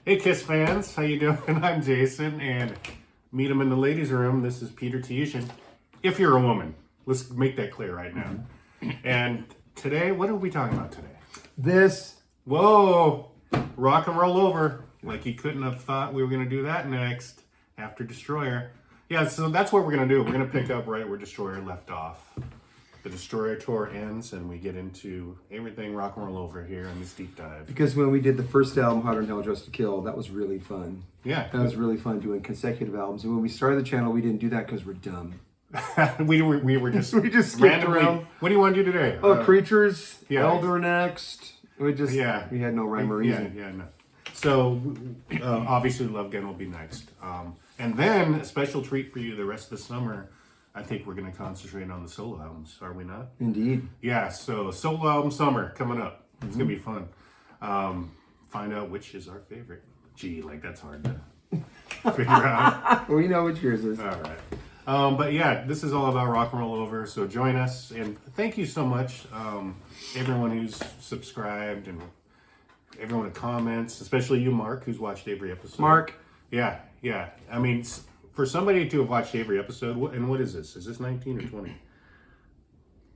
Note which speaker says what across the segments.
Speaker 1: Hey Kiss fans, how you doing? I'm Jason, and meet him in the ladies' room. This is Peter Tiushin. If you're a woman, let's make that clear right now. And today, what are we talking about today? Whoa, rock and roll over. Like you couldn't have thought we were going to do that next after Destroyer. Yeah, so that's what we're going to do. We're going to pick up right where Destroyer left off. The Destroyer tour ends, and we get into everything rock and roll over here in this deep dive.
Speaker 2: Because when we did the first album, Hotter Than Hell, Dressed to Kill, that was really fun.
Speaker 1: Yeah.
Speaker 2: That was really fun doing consecutive albums. And when we started the channel, we didn't do that because we're dumb.
Speaker 1: we were just
Speaker 2: we just skipped around.
Speaker 1: What do you want to do today?
Speaker 2: Oh, Creatures,
Speaker 1: yeah.
Speaker 2: Elder next. We had no rhyme or reason.
Speaker 1: Yeah, no. So obviously Love Gun will be next. And then a special treat for you the rest of the summer. I think we're going to concentrate on the solo albums, are we not?
Speaker 2: Indeed.
Speaker 1: Yeah, so solo album summer coming up. It's going to be fun. Find out which is our favorite. Gee, like that's hard to figure out.
Speaker 2: We know which yours is.
Speaker 1: All right. But yeah, this is all about rock and roll over. So join us. And thank you so much, everyone who's subscribed and everyone who comments, especially you, Mark, who's watched every episode.
Speaker 2: Mark.
Speaker 1: Yeah. I mean, for somebody to have watched every episode, and what is this? Is this 19 or 20?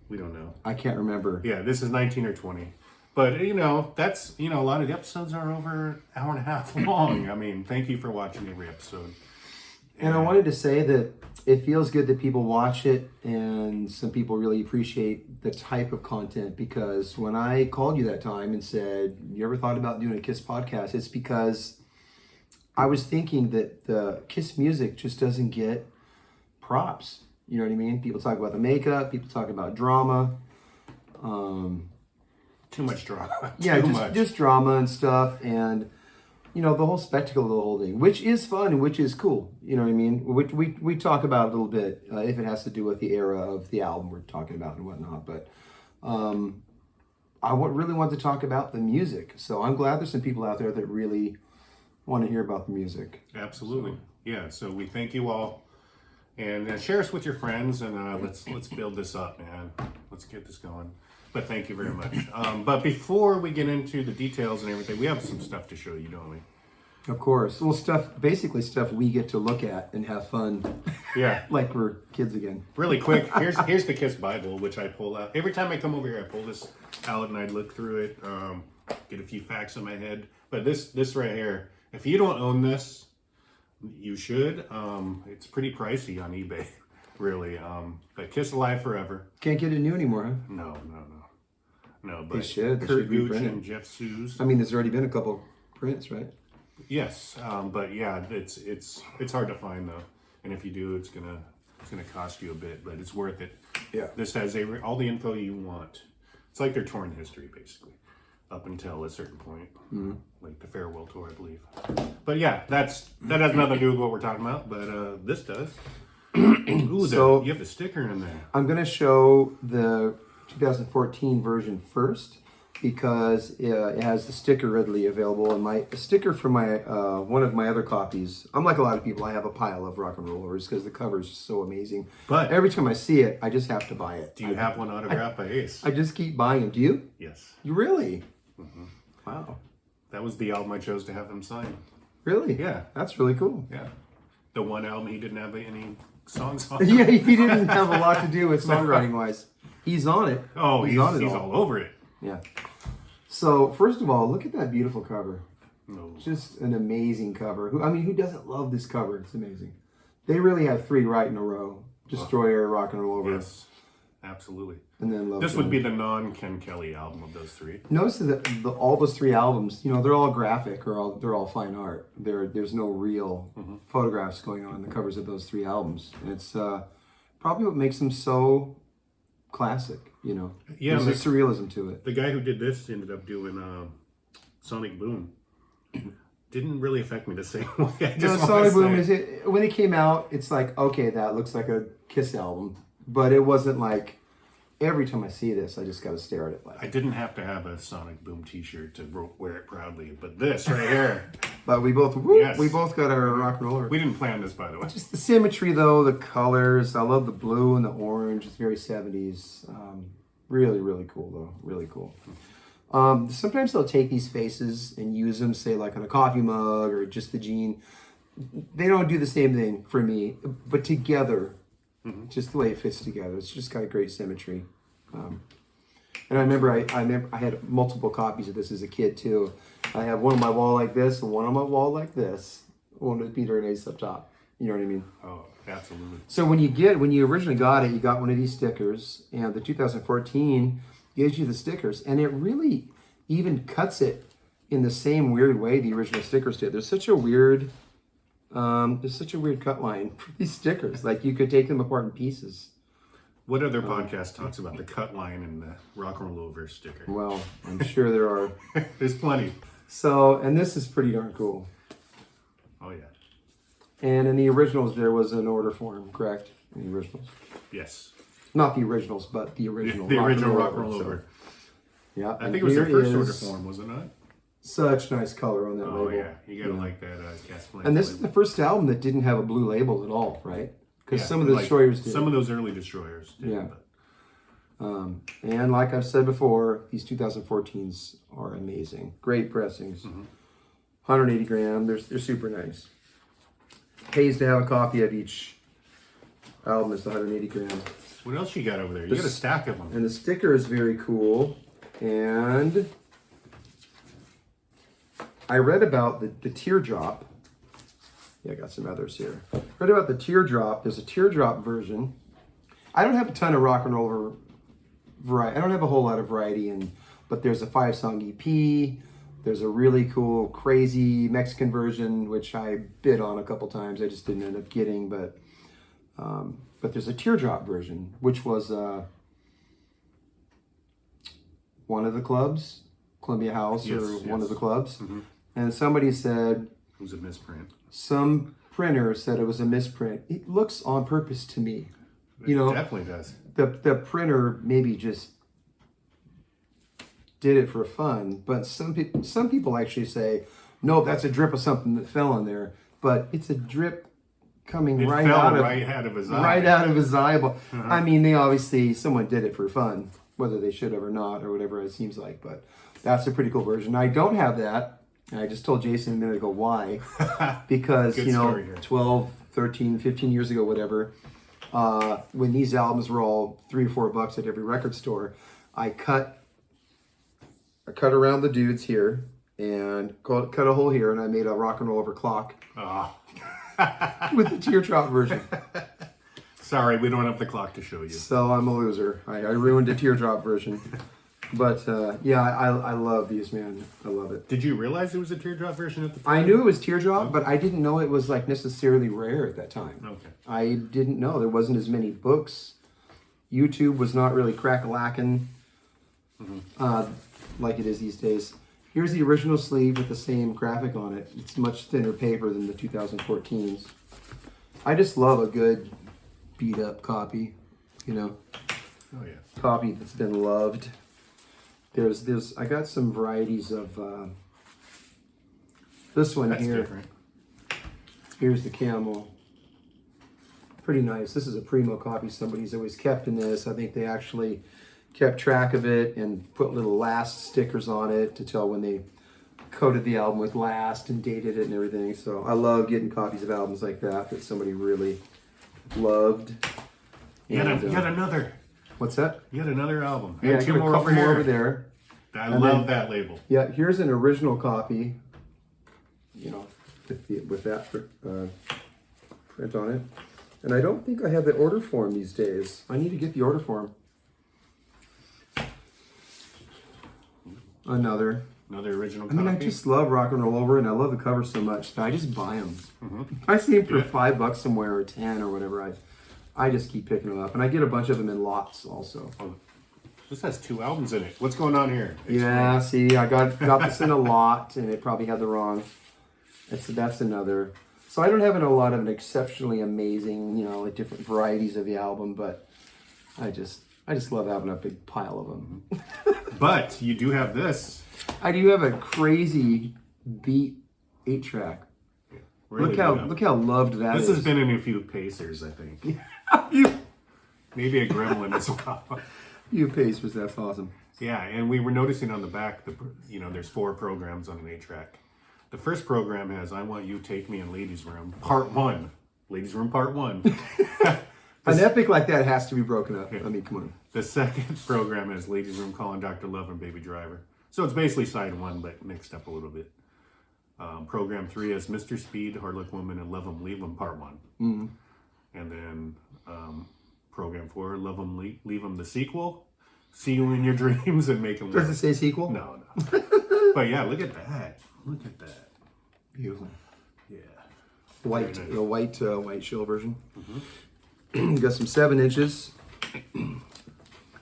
Speaker 1: We don't know.
Speaker 2: I can't remember.
Speaker 1: Yeah, this is 19 or 20. But, that's, a lot of the episodes are over an hour and a half long. I mean, thank you for watching every episode.
Speaker 2: And I wanted to say that it feels good that people watch it and some people really appreciate the type of content, because when I called you that time and said, you ever thought about doing a Kiss podcast? It's because I was thinking that the Kiss music just doesn't get props. You know what I mean? People talk about the makeup, people talk about drama.
Speaker 1: Too much drama.
Speaker 2: Yeah, just drama and stuff, and the whole spectacle of the whole thing, which is fun and which is cool. You know what I mean? Which we talk about a little bit if it has to do with the era of the album we're talking about and whatnot. But I really want to talk about the music. So I'm glad there's some people out there that really want to hear about the music.
Speaker 1: Absolutely. Yeah. So we thank you all, and share us with your friends, and let's build this up, man. Let's get this going. But thank you very much. But before we get into the details and everything, we have some stuff to show you, don't we?
Speaker 2: Of course. Well, basically stuff we get to look at and have fun.
Speaker 1: Yeah.
Speaker 2: Like we're kids again.
Speaker 1: Really quick, here's the Kiss Bible, which I pull out. Every time I come over here, I pull this out and I look through it, get a few facts in my head. But this right here, if you don't own this, you should. It's pretty pricey on eBay, really. But Kiss Alive Forever.
Speaker 2: Can't get it new anymore, huh?
Speaker 1: No, but
Speaker 2: They should.
Speaker 1: Kurt Gooch and Jeff Suze.
Speaker 2: I mean, there's already been a couple prints, right?
Speaker 1: Yes, but yeah, it's hard to find though, and if you do, it's gonna cost you a bit, but it's worth it.
Speaker 2: Yeah.
Speaker 1: This has all the info you want. It's like their touring history, basically, up until a certain point, like the farewell tour, I believe. But yeah, that has nothing to do with what we're talking about, but this does. Ooh,
Speaker 2: So
Speaker 1: you have the sticker in there.
Speaker 2: I'm gonna show the 2014 version first, because it has the sticker readily available, and a sticker from my one of my other copies. I'm like a lot of people, I have a pile of rock and rollers because the cover is so amazing.
Speaker 1: But
Speaker 2: every time I see it, I just have to buy it.
Speaker 1: Do you have one autographed by Ace?
Speaker 2: I just keep buying them. Do you?
Speaker 1: Yes.
Speaker 2: You really?
Speaker 1: Mm-hmm.
Speaker 2: Wow.
Speaker 1: That was the album I chose to have him sign.
Speaker 2: Really?
Speaker 1: Yeah.
Speaker 2: That's really cool.
Speaker 1: Yeah. The one album he didn't have any songs on.
Speaker 2: Yeah, he didn't have a lot to do with songwriting wise. He's on it.
Speaker 1: Oh, he's all over it.
Speaker 2: Yeah. So first of all, look at that beautiful cover.
Speaker 1: No.
Speaker 2: Just an amazing cover. Who doesn't love this cover? It's amazing. They really have three right in a row: Destroyer, Rock and Roll Over.
Speaker 1: Yes, absolutely.
Speaker 2: And then Love
Speaker 1: This
Speaker 2: Gun.
Speaker 1: would be the non-Ken Kelly album of those three.
Speaker 2: Notice that all those three albums, they're all graphic, or they're all fine art. There's no real photographs going on the covers of those three albums. And it's probably what makes them so classic.
Speaker 1: Yeah,
Speaker 2: there's a surrealism to it.
Speaker 1: The guy who did this ended up doing Sonic Boom. Didn't really affect me the same way.
Speaker 2: Sonic Boom when it came out, it's like, okay, that looks like a Kiss album, but it wasn't like every time I see this, I just got to stare at it.
Speaker 1: I didn't have to have a Sonic Boom T-shirt to wear it proudly, but this right here.
Speaker 2: But we both got our rock and roller.
Speaker 1: We didn't plan this, by the way.
Speaker 2: Just the symmetry, though, the colors. I love the blue and the orange. It's very 70s. Really, really cool, though. Really cool. Sometimes they'll take these faces and use them, say like on a coffee mug or just the jean. They don't do the same thing for me, but together, just the way it fits together, it's just got a great symmetry. And I remember I had multiple copies of this as a kid too. I have one on my wall like this and one on my wall like this. One with Peter and Ace up top. You know what I mean?
Speaker 1: Oh, absolutely.
Speaker 2: So when you originally got it, you got one of these stickers, and the 2014 gives you the stickers, and it really even cuts it in the same weird way the original stickers did. There's such a weird cut line for these stickers. Like you could take them apart in pieces.
Speaker 1: What other podcast talks about the cut line and the rock and roll over sticker?
Speaker 2: Well, I'm sure there are.
Speaker 1: There's plenty.
Speaker 2: So, and this is pretty darn cool.
Speaker 1: Oh, yeah.
Speaker 2: And in the originals, there was an order form, correct? In the originals?
Speaker 1: Yes.
Speaker 2: Not the originals, but the original.
Speaker 1: The original rock and roll over.
Speaker 2: So, yeah.
Speaker 1: I think it was their first order form, was it not?
Speaker 2: Such nice color on that label.
Speaker 1: Oh, yeah. You gotta like that cast blank.
Speaker 2: And this is the first album that didn't have a blue label at all, right? Because some of the
Speaker 1: like,
Speaker 2: Destroyers did.
Speaker 1: Some of those early Destroyers did.
Speaker 2: Yeah. And like I've said before, these 2014s are amazing. Great pressings. 180 gram. They're super nice. Pays to have a copy of each album. It's 180 gram.
Speaker 1: What else you got over there? You got a stack of them.
Speaker 2: And the sticker is very cool. And I read about the teardrop. Yeah, I got some others here. Read about the teardrop. There's a teardrop version. I don't have a ton of rock and roll variety. I don't have a whole lot of variety, but there's a 5-song EP. There's a really cool, crazy Mexican version, which I bid on a couple times. I just didn't end up getting, but there's a teardrop version, which was one of the clubs, Columbia House, one of the clubs. And somebody said
Speaker 1: it was a misprint.
Speaker 2: Some printer said it was a misprint. It looks on purpose to me.
Speaker 1: It definitely does.
Speaker 2: The printer maybe just did it for fun, but some people actually say, no, that's a drip of something that fell in there. But it's a drip coming right out of his eye. Right out of his eyeball. I mean, someone did it for fun, whether they should have or not, or whatever it seems like. But that's a pretty cool version. I don't have that. I just told Jason a minute ago why. Because, 12, 13, 15 years ago, whatever, when these albums were all $3 or $4 at every record store, I cut around the dudes here and cut a hole here, and I made a rock and roll over clock with the teardrop version.
Speaker 1: Sorry, we don't have the clock to show you.
Speaker 2: So I'm a loser. I ruined the teardrop version. But I love these, man. I love it.
Speaker 1: Did you realize it was a teardrop version at the time?
Speaker 2: I knew it was teardrop, but I didn't know it was like necessarily rare at that time.
Speaker 1: Okay.
Speaker 2: I didn't know there wasn't as many books. YouTube was not really crack-a-lacking like it is these days. Here's the original sleeve with the same graphic on it. It's much thinner paper than the 2014s. I just love a good beat-up copy,
Speaker 1: Oh yeah.
Speaker 2: Copy that's been loved. I got some varieties of this one. That's here. Different. Here's the camel. Pretty nice. This is a primo copy somebody's always kept in this. I think they actually kept track of it and put little last stickers on it to tell when they coated the album with last and dated it and everything. So I love getting copies of albums like that somebody really loved.
Speaker 1: Yet another.
Speaker 2: What's that?
Speaker 1: Yet another album.
Speaker 2: Yeah,
Speaker 1: two more over here.
Speaker 2: Over there.
Speaker 1: I love that label.
Speaker 2: Yeah, here's an original copy. With that print on it. And I don't think I have the order form these days. I need to get the order form. Another original copy. I mean, I just love rock and roll over, and I love the cover so much that I just buy them. I see them for $5 somewhere or 10 or whatever. I just keep picking them up, and I get a bunch of them in lots also.
Speaker 1: Oh, this has 2 albums in it. What's going on here?
Speaker 2: Yeah, see, I got this in a lot, and it probably had the wrong. That's another. So I don't have a lot of an exceptionally amazing, like different varieties of the album, but I just love having a big pile of them.
Speaker 1: But you do have this.
Speaker 2: I do have a crazy beat 8-track. Really look how loved that is.
Speaker 1: This has been in a few Pacers, I think. Maybe a Gremlin as well.
Speaker 2: You Pacers, that's awesome.
Speaker 1: Yeah, and we were noticing on the back, there's 4 programs on an 8-track. The first program has "I Want You, Take Me" and "Ladies' Room" Part 1. Ladies' Room Part 1.
Speaker 2: An epic like that has to be broken up. I mean, come on.
Speaker 1: The second program has "Ladies' Room," "Calling Dr. Love," and "Baby Driver." So it's basically side 1, but mixed up a little bit. Program 3 has "Mr. Speed," "Hard Luck Woman," and "Love 'Em, Leave 'Em" Part 1.
Speaker 2: Mm-hmm.
Speaker 1: And then program 4, "Love 'Em, Leave 'Em," the sequel. "See You in Your Dreams" and "Make 'Em Work."
Speaker 2: Does it say sequel?
Speaker 1: No. But yeah, look at that. Look at that.
Speaker 2: Beautiful.
Speaker 1: Yeah.
Speaker 2: White,
Speaker 1: Very nice.
Speaker 2: the white shell version. Got some 7 inches.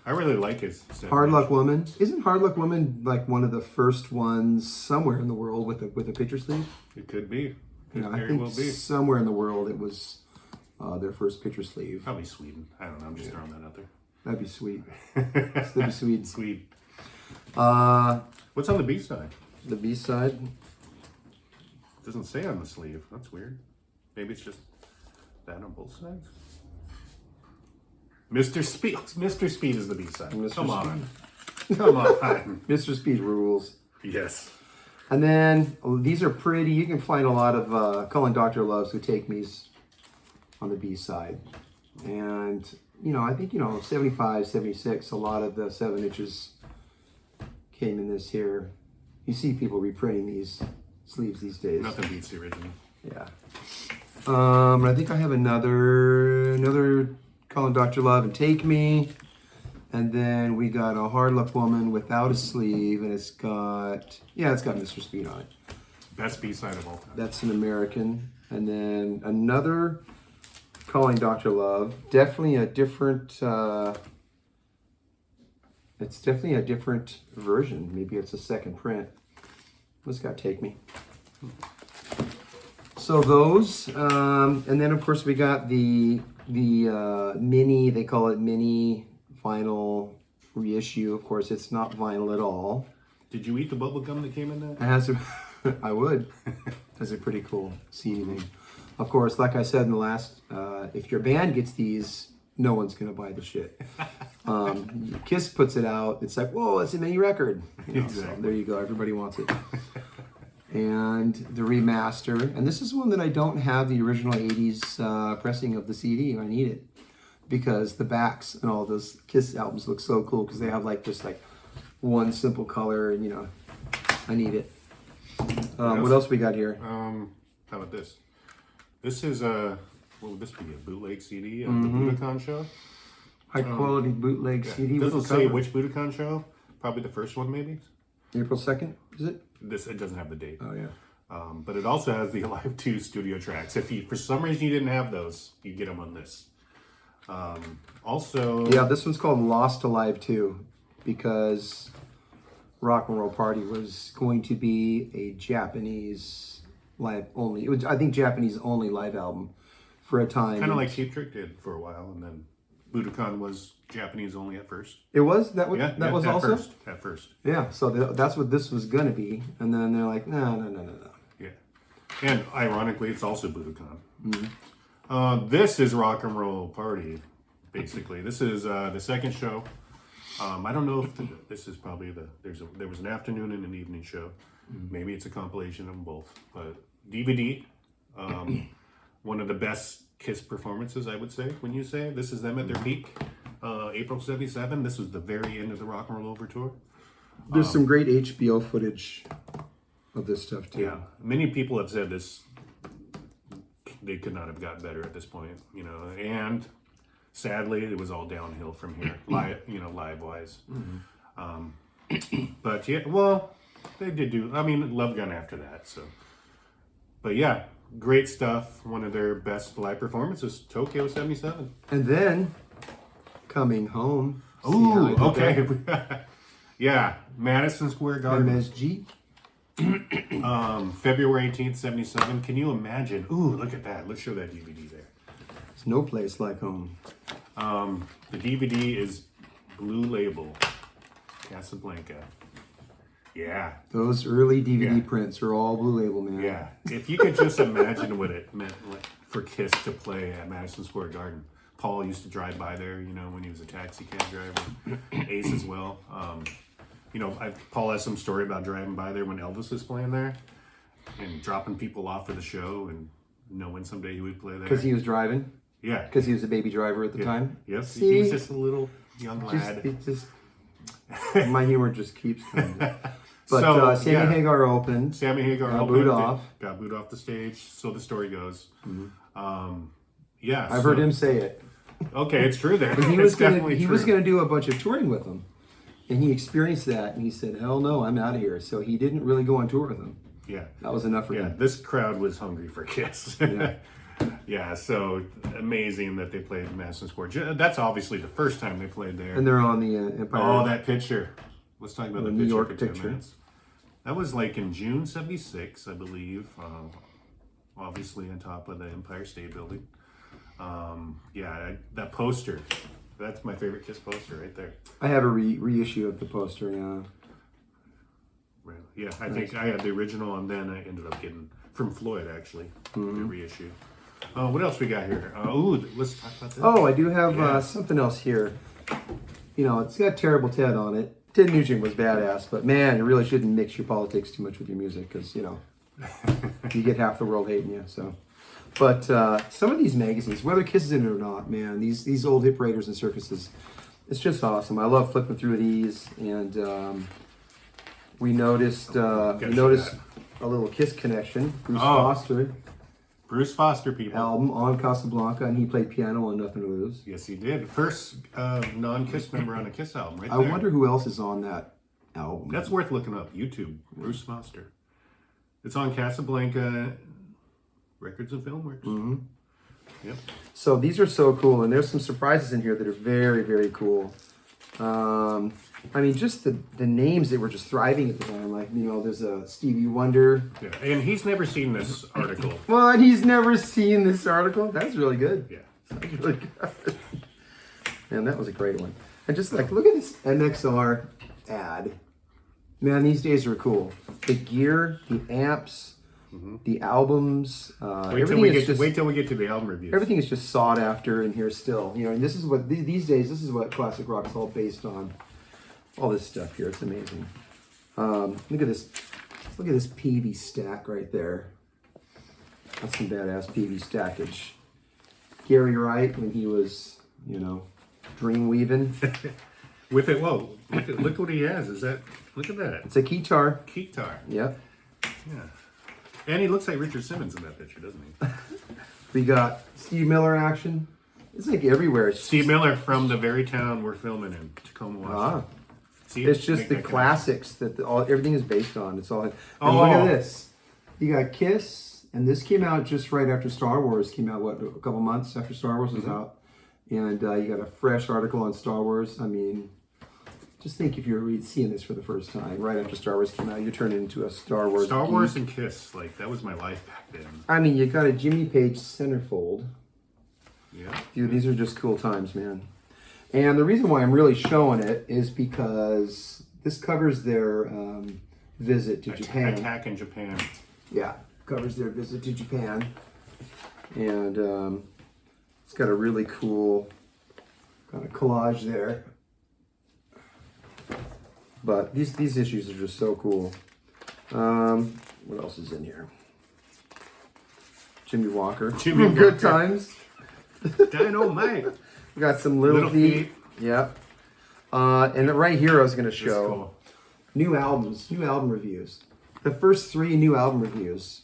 Speaker 1: I really like his 7
Speaker 2: Hard
Speaker 1: inch.
Speaker 2: Luck Woman. Isn't Hard Luck Woman like one of the first ones somewhere in the world with a picture sleeve?
Speaker 1: It could be. It
Speaker 2: I
Speaker 1: very
Speaker 2: think
Speaker 1: well be.
Speaker 2: somewhere in the world it was their first picture sleeve.
Speaker 1: Probably Sweden. I don't know. I'm just throwing that out there.
Speaker 2: That'd be sweet. That'd be sweet.
Speaker 1: Sweet.
Speaker 2: Uh,
Speaker 1: What's on the B side?
Speaker 2: the B side.
Speaker 1: It doesn't say on the sleeve. That's weird. Maybe it's just that on both sides. Mr. Speed. Mr. Speed is the B side.
Speaker 2: Mr.
Speaker 1: Come on. Come on.
Speaker 2: Mr. Speed rules.
Speaker 1: Yes.
Speaker 2: And then these are pretty. You can find a lot of Calling Dr. Loves Who Take Me's on the B side. And, I think, 75, 76, a lot of the 7 inches came in this here. You see people reprinting these sleeves these days.
Speaker 1: Nothing beats the original.
Speaker 2: Yeah. I think I have another Calling Dr. Love and Take Me. And then we got a Hard Luck Woman without a sleeve, and it's got Mr. Speed on it.
Speaker 1: Best B side of all time.
Speaker 2: That's an American. And then another Calling Dr. Love. Definitely a different, it's definitely a different version. Maybe it's a second print. What's got Take Me? So those, and then of course we got the mini, they call it mini vinyl reissue. Of course, it's not vinyl at all.
Speaker 1: Did you eat the bubble gum that came in that?
Speaker 2: It has I would. That's a pretty cool CD thing. Of course, like I said in the last, if your band gets these, no one's gonna buy the shit. Kiss puts it out. It's like, whoa, it's a mini record.
Speaker 1: Exactly.
Speaker 2: So there you go. Everybody wants it. And the remaster. And this is one that I don't have the original 80s pressing of the CD. I need it. Because the backs and all those Kiss albums look so cool because they have just one simple color and I need it. What else we got here?
Speaker 1: How about this? This is what would this be? A bootleg CD of the Budokan show?
Speaker 2: High quality bootleg CD.
Speaker 1: It
Speaker 2: with
Speaker 1: doesn't
Speaker 2: the
Speaker 1: say
Speaker 2: cover.
Speaker 1: which Budokan show. Probably the first one, maybe.
Speaker 2: April 2nd, is it?
Speaker 1: It doesn't have the date.
Speaker 2: Oh yeah.
Speaker 1: But it also has the Alive 2 studio tracks. If for some reason you didn't have those, you get them on this. Also,
Speaker 2: Yeah, this one's called Lost Alive 2 because Rock and Roll Party was going to be a Japanese live only. It was, I think, Japanese only live album for a time.
Speaker 1: kind of like Cheap Trick did for a while, and then Budokan was Japanese only at first.
Speaker 2: It was that was
Speaker 1: Yeah,
Speaker 2: that was
Speaker 1: at
Speaker 2: also
Speaker 1: at first.
Speaker 2: yeah. So that's what this was gonna be, and then they're like, no.
Speaker 1: Yeah, and ironically, it's also Budokan. This is Rock and Roll Party, basically. This is the second show. I don't know if this is probably there was an afternoon and an evening show. Maybe it's a compilation of them both, but DVD. One of the best Kiss performances, I would say. When you say this is them at their peak, April '77. This was the very end of the Rock and Roll Over tour.
Speaker 2: There's some great HBO footage of this stuff too.
Speaker 1: Yeah, many people have said this. They could not have got better at this point, and sadly, it was all downhill from here, live wise. But yeah, well, they did do. I mean, Love Gun after that. So, but yeah, great stuff. One of their best live performances, Tokyo '77.
Speaker 2: And then Coming Home.
Speaker 1: Ooh, okay. Yeah, Madison Square Garden.
Speaker 2: MSG.
Speaker 1: February 18th, '77. Can you imagine? Ooh, look at that. Let's show that DVD there.
Speaker 2: There's no place like home.
Speaker 1: The DVD is Blue Label, Casablanca. Yeah,
Speaker 2: Those early DVD
Speaker 1: Yeah.
Speaker 2: prints are all Blue Label, man.
Speaker 1: yeah. If you could just imagine what it meant for Kiss to play at Madison Square Garden. Paul used to drive by there, when he was a taxi cab driver. Ace as well. Paul has some story about driving by there when Elvis was playing there and dropping people off for the show and knowing someday he would play there.
Speaker 2: Because he was driving?
Speaker 1: Yeah.
Speaker 2: Because he was a baby driver at the time?
Speaker 1: Yes.
Speaker 2: See?
Speaker 1: He was just a little young lad.
Speaker 2: My humor just keeps coming. But Sammy Hagar opened.
Speaker 1: Sammy Hagar
Speaker 2: got
Speaker 1: opened.
Speaker 2: booed off.
Speaker 1: Got booed off the stage. So the story goes.
Speaker 2: I've heard him say it.
Speaker 1: Okay, it's true there.
Speaker 2: But he was going to do a bunch of touring with them. And he experienced that. And he said, hell no, I'm out of here. So he didn't really go on tour with them.
Speaker 1: Yeah.
Speaker 2: That was enough for him.
Speaker 1: Yeah, this crowd was hungry for Kiss. Yeah, so amazing that they played Madison Square. That's obviously the first time they played there.
Speaker 2: And they're on the Empire.
Speaker 1: Oh, that picture. Let's talk about the
Speaker 2: New York
Speaker 1: for 2
Speaker 2: picture.
Speaker 1: minutes. That was like in June '76, I believe. Obviously on top of the Empire State Building. That poster. That's my favorite Kiss poster right there.
Speaker 2: I have a reissue of the poster, yeah.
Speaker 1: Right. Yeah, I think I had the original, and then I ended up getting from Floyd actually the reissue. What else we got here? Let's talk about this.
Speaker 2: Oh, I do have something else here. It's got Terrible Ted on it. Ted Nugent was badass, but man, you really shouldn't mix your politics too much with your music because you get half the world hating you. So, but some of these magazines, whether Kiss is in it or not, man, these old hip raiders and circuses, it's just awesome. I love flipping through these, and we noticed a little Kiss connection.
Speaker 1: Bruce Foster, people.
Speaker 2: Album on Casablanca, and he played piano on Nothing to Lose.
Speaker 1: Yes, he did. First non-Kiss member on a Kiss album, right
Speaker 2: I
Speaker 1: there.
Speaker 2: wonder who else is on that album.
Speaker 1: That's worth looking up. YouTube, Bruce Foster. It's on Casablanca Records and Filmworks.
Speaker 2: Mm-hmm.
Speaker 1: Yep.
Speaker 2: So these are so cool, and there's some surprises in here that are very, very cool. Just the names that were just thriving at the time. Like, there's a Stevie Wonder.
Speaker 1: Yeah, and he's never seen this article.
Speaker 2: Well, and he's never seen this article. That's really good.
Speaker 1: Yeah.
Speaker 2: That's really good. Man, that was a great one. And just look at this MXR ad. Man, these days are cool. The gear, the amps, the albums.
Speaker 1: Wait till we get to the album reviews.
Speaker 2: Everything is just sought after in here still. And this is what these days. This is what classic rock is all based on. All this stuff here, it's amazing. Look at this. Look at this PV stack right there. That's some badass PV stackage. Gary Wright when he was, dream weaving.
Speaker 1: With it, whoa! Look what he has. Look at that.
Speaker 2: It's a keytar.
Speaker 1: Keytar.
Speaker 2: Yep.
Speaker 1: Yeah. And he looks like Richard Simmons in that picture, doesn't he?
Speaker 2: We got Steve Miller action. It's like everywhere.
Speaker 1: Steve Miller from the very town we're filming in, Tacoma, Washington. See,
Speaker 2: it's just the classics that everything is based on. It's all. And
Speaker 1: oh,
Speaker 2: look at this. You got Kiss, and this came out just right after Star Wars came out. What, a couple months after Star Wars was out, and you got a fresh article on Star Wars. I mean, just think if you're seeing this for the first time right after Star Wars came out, you're turning into a Star Wars.
Speaker 1: Star Wars and Kiss, that was my life back then.
Speaker 2: I mean, you got a Jimmy Page centerfold.
Speaker 1: Yeah.
Speaker 2: Dude, these are just cool times, man. And the reason why I'm really showing it is because this covers their visit to Japan.
Speaker 1: Attack in Japan.
Speaker 2: Yeah, covers their visit to Japan. And it's got a really cool kind of collage there. But these issues are just so cool. What else is in here? Jimmy Walker. Good times.
Speaker 1: Dynamite.
Speaker 2: We got some little feet. Yep. And right here I was going to show new album reviews. The first 3 new album reviews.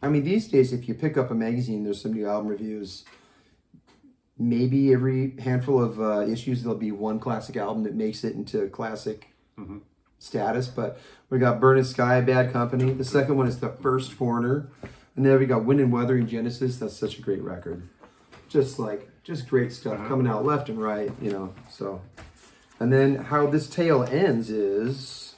Speaker 2: I mean, these days, if you pick up a magazine, there's some new album reviews. Maybe every handful of issues, there'll be one classic album that makes it into classic status. But we got Burn in Sky, Bad Company. The second one is The First Foreigner. And then we got Wind and Weather and Genesis. That's such a great record. Just great stuff coming out left and right, so. And then how this tale ends is,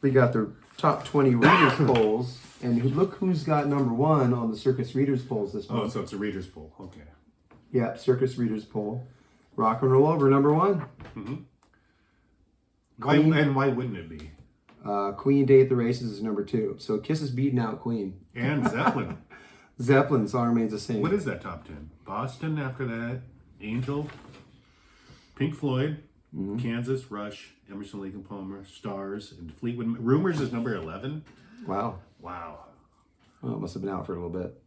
Speaker 2: we got the top 20 readers polls, and look who's got number 1 on the Circus Readers polls this month.
Speaker 1: Oh, so it's a readers poll, okay.
Speaker 2: Yeah, Circus Readers poll. Rock and Roll Over, number 1.
Speaker 1: Why wouldn't it be?
Speaker 2: Queen, Day at the Races is number 2. So Kiss is beating out Queen.
Speaker 1: And Zeppelin.
Speaker 2: Zeppelin, song remains the same.
Speaker 1: What is that top 10? Boston after that, Angel, Pink Floyd, Kansas, Rush, Emerson, Lake and Palmer, Stars, and Fleetwood. Rumors is number 11.
Speaker 2: Wow.
Speaker 1: Wow.
Speaker 2: Well, it must have been out for a little bit.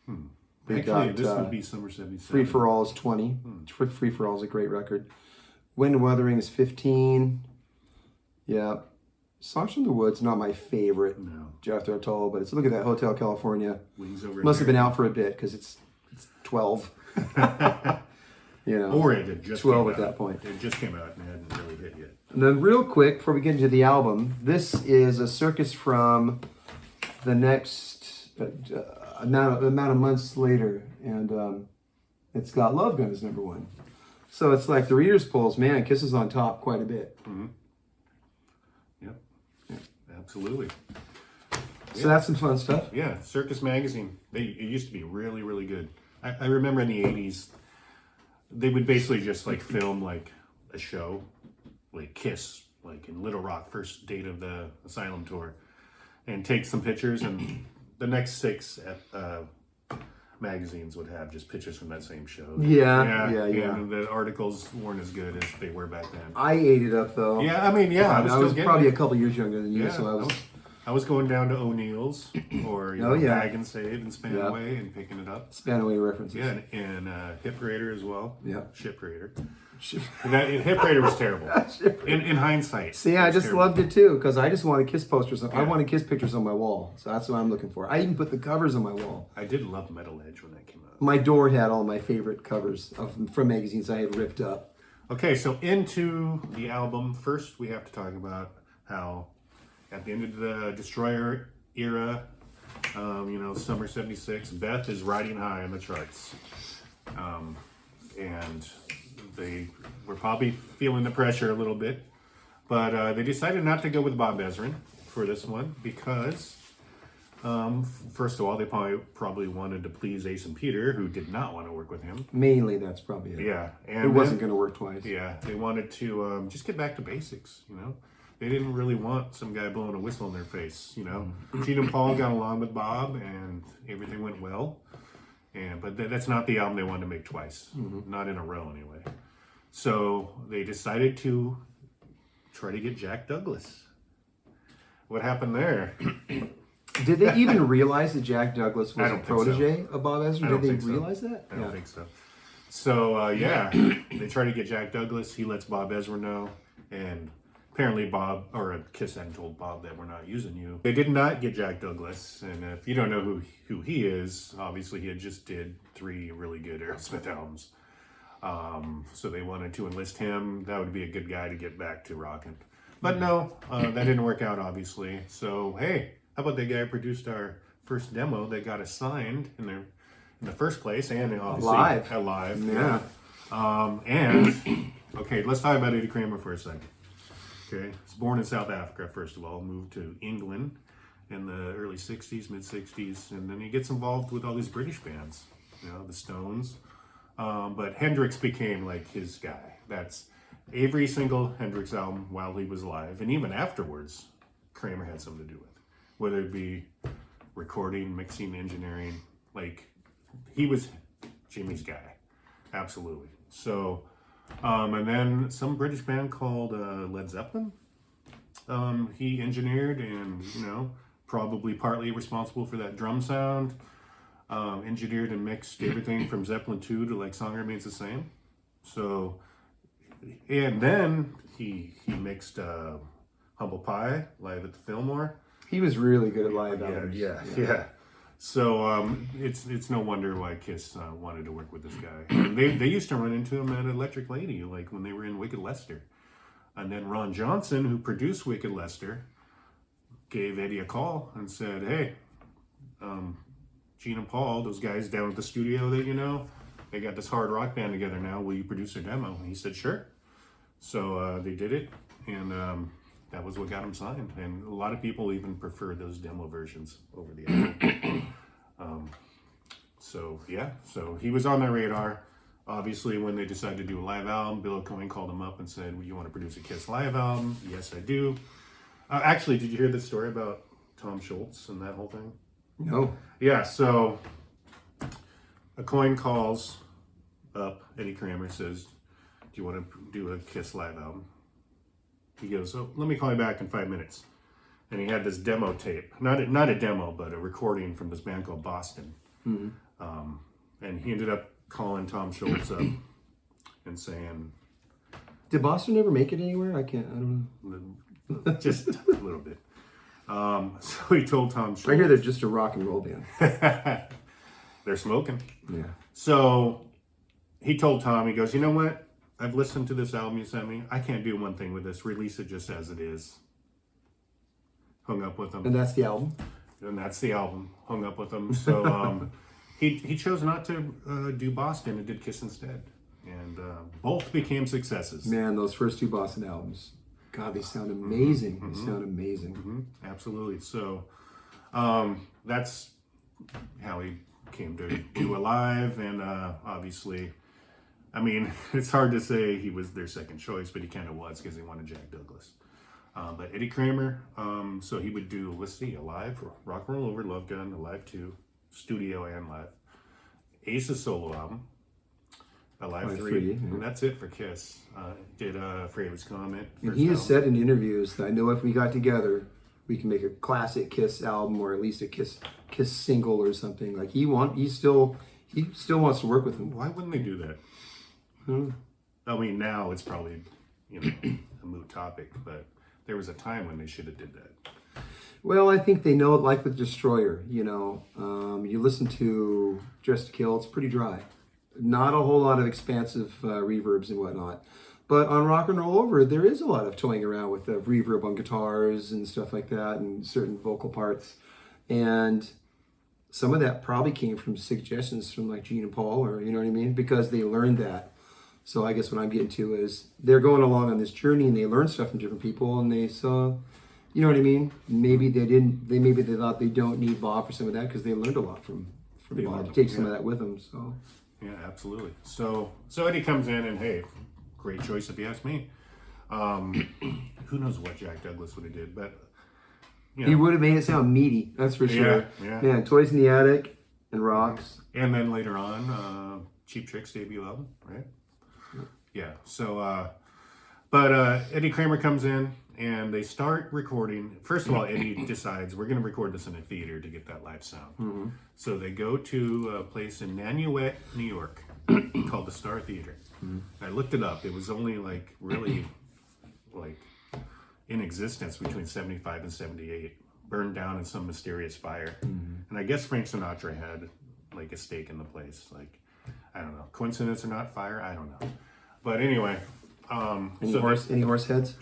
Speaker 1: Actually,
Speaker 2: got,
Speaker 1: this would be Summer 77.
Speaker 2: Free for All is 20. Free for All is a great record. Wind and Wuthering is 15. Yeah. Songs from the Woods, not my favorite.
Speaker 1: No.
Speaker 2: Jeff Dartolo, but it's Look at That, Hotel California.
Speaker 1: Wings Over
Speaker 2: Must have been
Speaker 1: America.
Speaker 2: out for a bit because it's 12.
Speaker 1: Or it had just
Speaker 2: 12
Speaker 1: came
Speaker 2: at
Speaker 1: out.
Speaker 2: that point.
Speaker 1: It just came out and it hadn't really hit yet.
Speaker 2: And then real quick, before we get into the album, this is a circus from the next amount of months later. And it's got Love Gun as number 1. So it's like the reader's polls, man, Kiss is on top quite a bit.
Speaker 1: Yep. Absolutely.
Speaker 2: So that's some fun stuff.
Speaker 1: Yeah, Circus Magazine. It used to be really, really good. I remember in the 80s, they would basically just like film like a show, like Kiss, like in Little Rock, first date of the Asylum tour, and take some pictures, and the next 6 magazines would have just pictures from that same show.
Speaker 2: Yeah.
Speaker 1: And the articles weren't as good as they were back then.
Speaker 2: I ate it up though.
Speaker 1: Yeah, I mean, yeah,
Speaker 2: I was probably a couple years younger than you,
Speaker 1: Yeah,
Speaker 2: so
Speaker 1: I was going down to O'Neill's or Bag and Save and Spanaway and picking it up.
Speaker 2: Spanaway references.
Speaker 1: Yeah, and Hip Raider as well.
Speaker 2: Yeah.
Speaker 1: Ship Raider. Hip Raider was terrible. In hindsight.
Speaker 2: See, I just loved it too because I just wanted Kiss posters. I wanted Kiss pictures on my wall, so that's what I'm looking for. I even put the covers on my wall.
Speaker 1: I did love Metal Edge when that came out.
Speaker 2: My door had all my favorite covers from magazines I had ripped up.
Speaker 1: Okay, so into the album. First, we have to talk about how at the end of the Destroyer era, summer 76, Beth is riding high on the charts. And they were probably feeling the pressure a little bit. But they decided not to go with Bob Ezrin for this one because, first of all, they probably wanted to please Ace and Peter, who did not want to work with him.
Speaker 2: Mainly, that's probably it.
Speaker 1: Yeah. And
Speaker 2: it wasn't going to work twice.
Speaker 1: Yeah, they wanted to just get back to basics, They didn't really want some guy blowing a whistle in their face, Gene and Paul got along with Bob, and everything went well. But that's not the album they wanted to make twice, not in a row anyway. So they decided to try to get Jack Douglas. What happened there?
Speaker 2: Did they even realize that Jack Douglas was a protege of Bob Ezrin? Did they realize that?
Speaker 1: I don't think so. So, they try to get Jack Douglas. He lets Bob Ezrin know. And apparently Kiss hadn't told Bob that we're not using you. They did not get Jack Douglas. And if you don't know who he is, obviously he had just did 3 really good Aerosmith albums. So they wanted to enlist him. That would be a good guy to get back to rocking. But no, that didn't work out, obviously. So, hey, how about the guy who produced our first demo that got us signed in the first place and obviously live.
Speaker 2: Yeah.
Speaker 1: Okay, let's talk about Eddie Kramer for a second. Okay, he's born in South Africa, first of all, moved to England in the early 60s, mid 60s, and then he gets involved with all these British bands, the Stones. But Hendrix became like his guy. That's every single Hendrix album while he was alive, and even afterwards, Kramer had something to do with. Whether it be recording, mixing, engineering, like he was Jimmy's guy, absolutely. So, and then some British band called Led Zeppelin. He engineered and probably partly responsible for that drum sound. Engineered and mixed everything from Zeppelin 2 to like Song Remains the Same. So, and then he mixed Humble Pie live at the Fillmore.
Speaker 2: He was really good at live albums.
Speaker 1: Yeah. So it's no wonder why Kiss wanted to work with this guy. And they used to run into him at Electric Lady, like when they were in Wicked Lester. And then Ron Johnson, who produced Wicked Lester, gave Eddie a call and said, "Hey, Gene and Paul, those guys down at the studio that they got this hard rock band together now. Will you produce their demo?" And he said, "Sure." So they did it, and that was what got him signed. And a lot of people even prefer those demo versions over the album. So he was on their radar. Obviously, when they decided to do a live album, Bill Cohen called him up and said, "Well, you want to produce a Kiss live album?" "Yes, I do." Actually, did you hear the story about Tom Schultz and that whole thing?
Speaker 2: No.
Speaker 1: Yeah, so a Cohen calls up Eddie Kramer, says, "Do you want to do a Kiss live album? He goes, oh, let me call you back in 5 minutes. And he had this demo tape, not a demo, but a recording from this band called Boston. And he ended up calling Tom Schultz up and saying,
Speaker 2: Did Boston ever make it anywhere? I don't know.
Speaker 1: just a little bit. So he told Tom Schultz.
Speaker 2: I hear they're just a rock and roll band.
Speaker 1: They're smoking.
Speaker 2: Yeah.
Speaker 1: So he told Tom, he goes, you know what? I've listened to this album you sent me. I can't do one thing with this. Release it just as it is. Hung up with him.
Speaker 2: And that's the album?
Speaker 1: And that's the album. Hung up with him. So he chose not to do Boston and did Kiss instead. And both became successes.
Speaker 2: Man, those first 2 Boston albums. God, they sound amazing. They sound amazing.
Speaker 1: Absolutely. So that's how he came to do Alive. And obviously, I mean, it's hard to say he was their second choice, but he kind of was because he wanted Jack Douglas. But Eddie Kramer, so he would do, let's see, Alive, Rock and Roll Over, Love Gun, Alive 2, Studio and Live. Ace's solo album, Alive 3, and that's it for Kiss. Did Fraley's Comment.
Speaker 2: And he has said in interviews that I know if we got together, we can make a classic Kiss album or at least a Kiss single or something. Like he still wants to work with him.
Speaker 1: Why wouldn't they do that? I mean, now it's probably a moot topic, but there was a time when they should have did that.
Speaker 2: Well, I think they know it, like with Destroyer. You listen to Dressed to Kill; it's pretty dry. Not a whole lot of expansive reverbs and whatnot. But on Rock and Roll Over, there is a lot of toying around with the reverb on guitars and stuff like that, and certain vocal parts. And some of that probably came from suggestions from like Gene and Paul, or you know what I mean, because they learned that. So I guess what I'm getting to is they're going along on this journey and they learn stuff from different people and they saw, you know what I mean? Maybe they thought they don't need Bob for some of that because they learned a lot from Bob to take some of that with them. So
Speaker 1: yeah, absolutely. So Eddie comes in and hey, great choice if you ask me. Who knows what Jack Douglas would have did, but
Speaker 2: he would have made it sound meaty. That's for sure.
Speaker 1: Yeah.
Speaker 2: Man, Toys in the Attic and Rocks.
Speaker 1: And then later on, Cheap Trick's debut album, right? Yeah. So, but Eddie Kramer comes in and they start recording. First of all, Eddie decides we're going to record this in a theater to get that live sound. So they go to a place in Nanuet, New York, called the Star Theater. I looked it up. It was only really in existence between 75 and 78. Burned down in some mysterious fire. And I guess Frank Sinatra had a stake in the place. I don't know. Coincidence or not, fire? I don't know. But anyway.
Speaker 2: Any horse heads?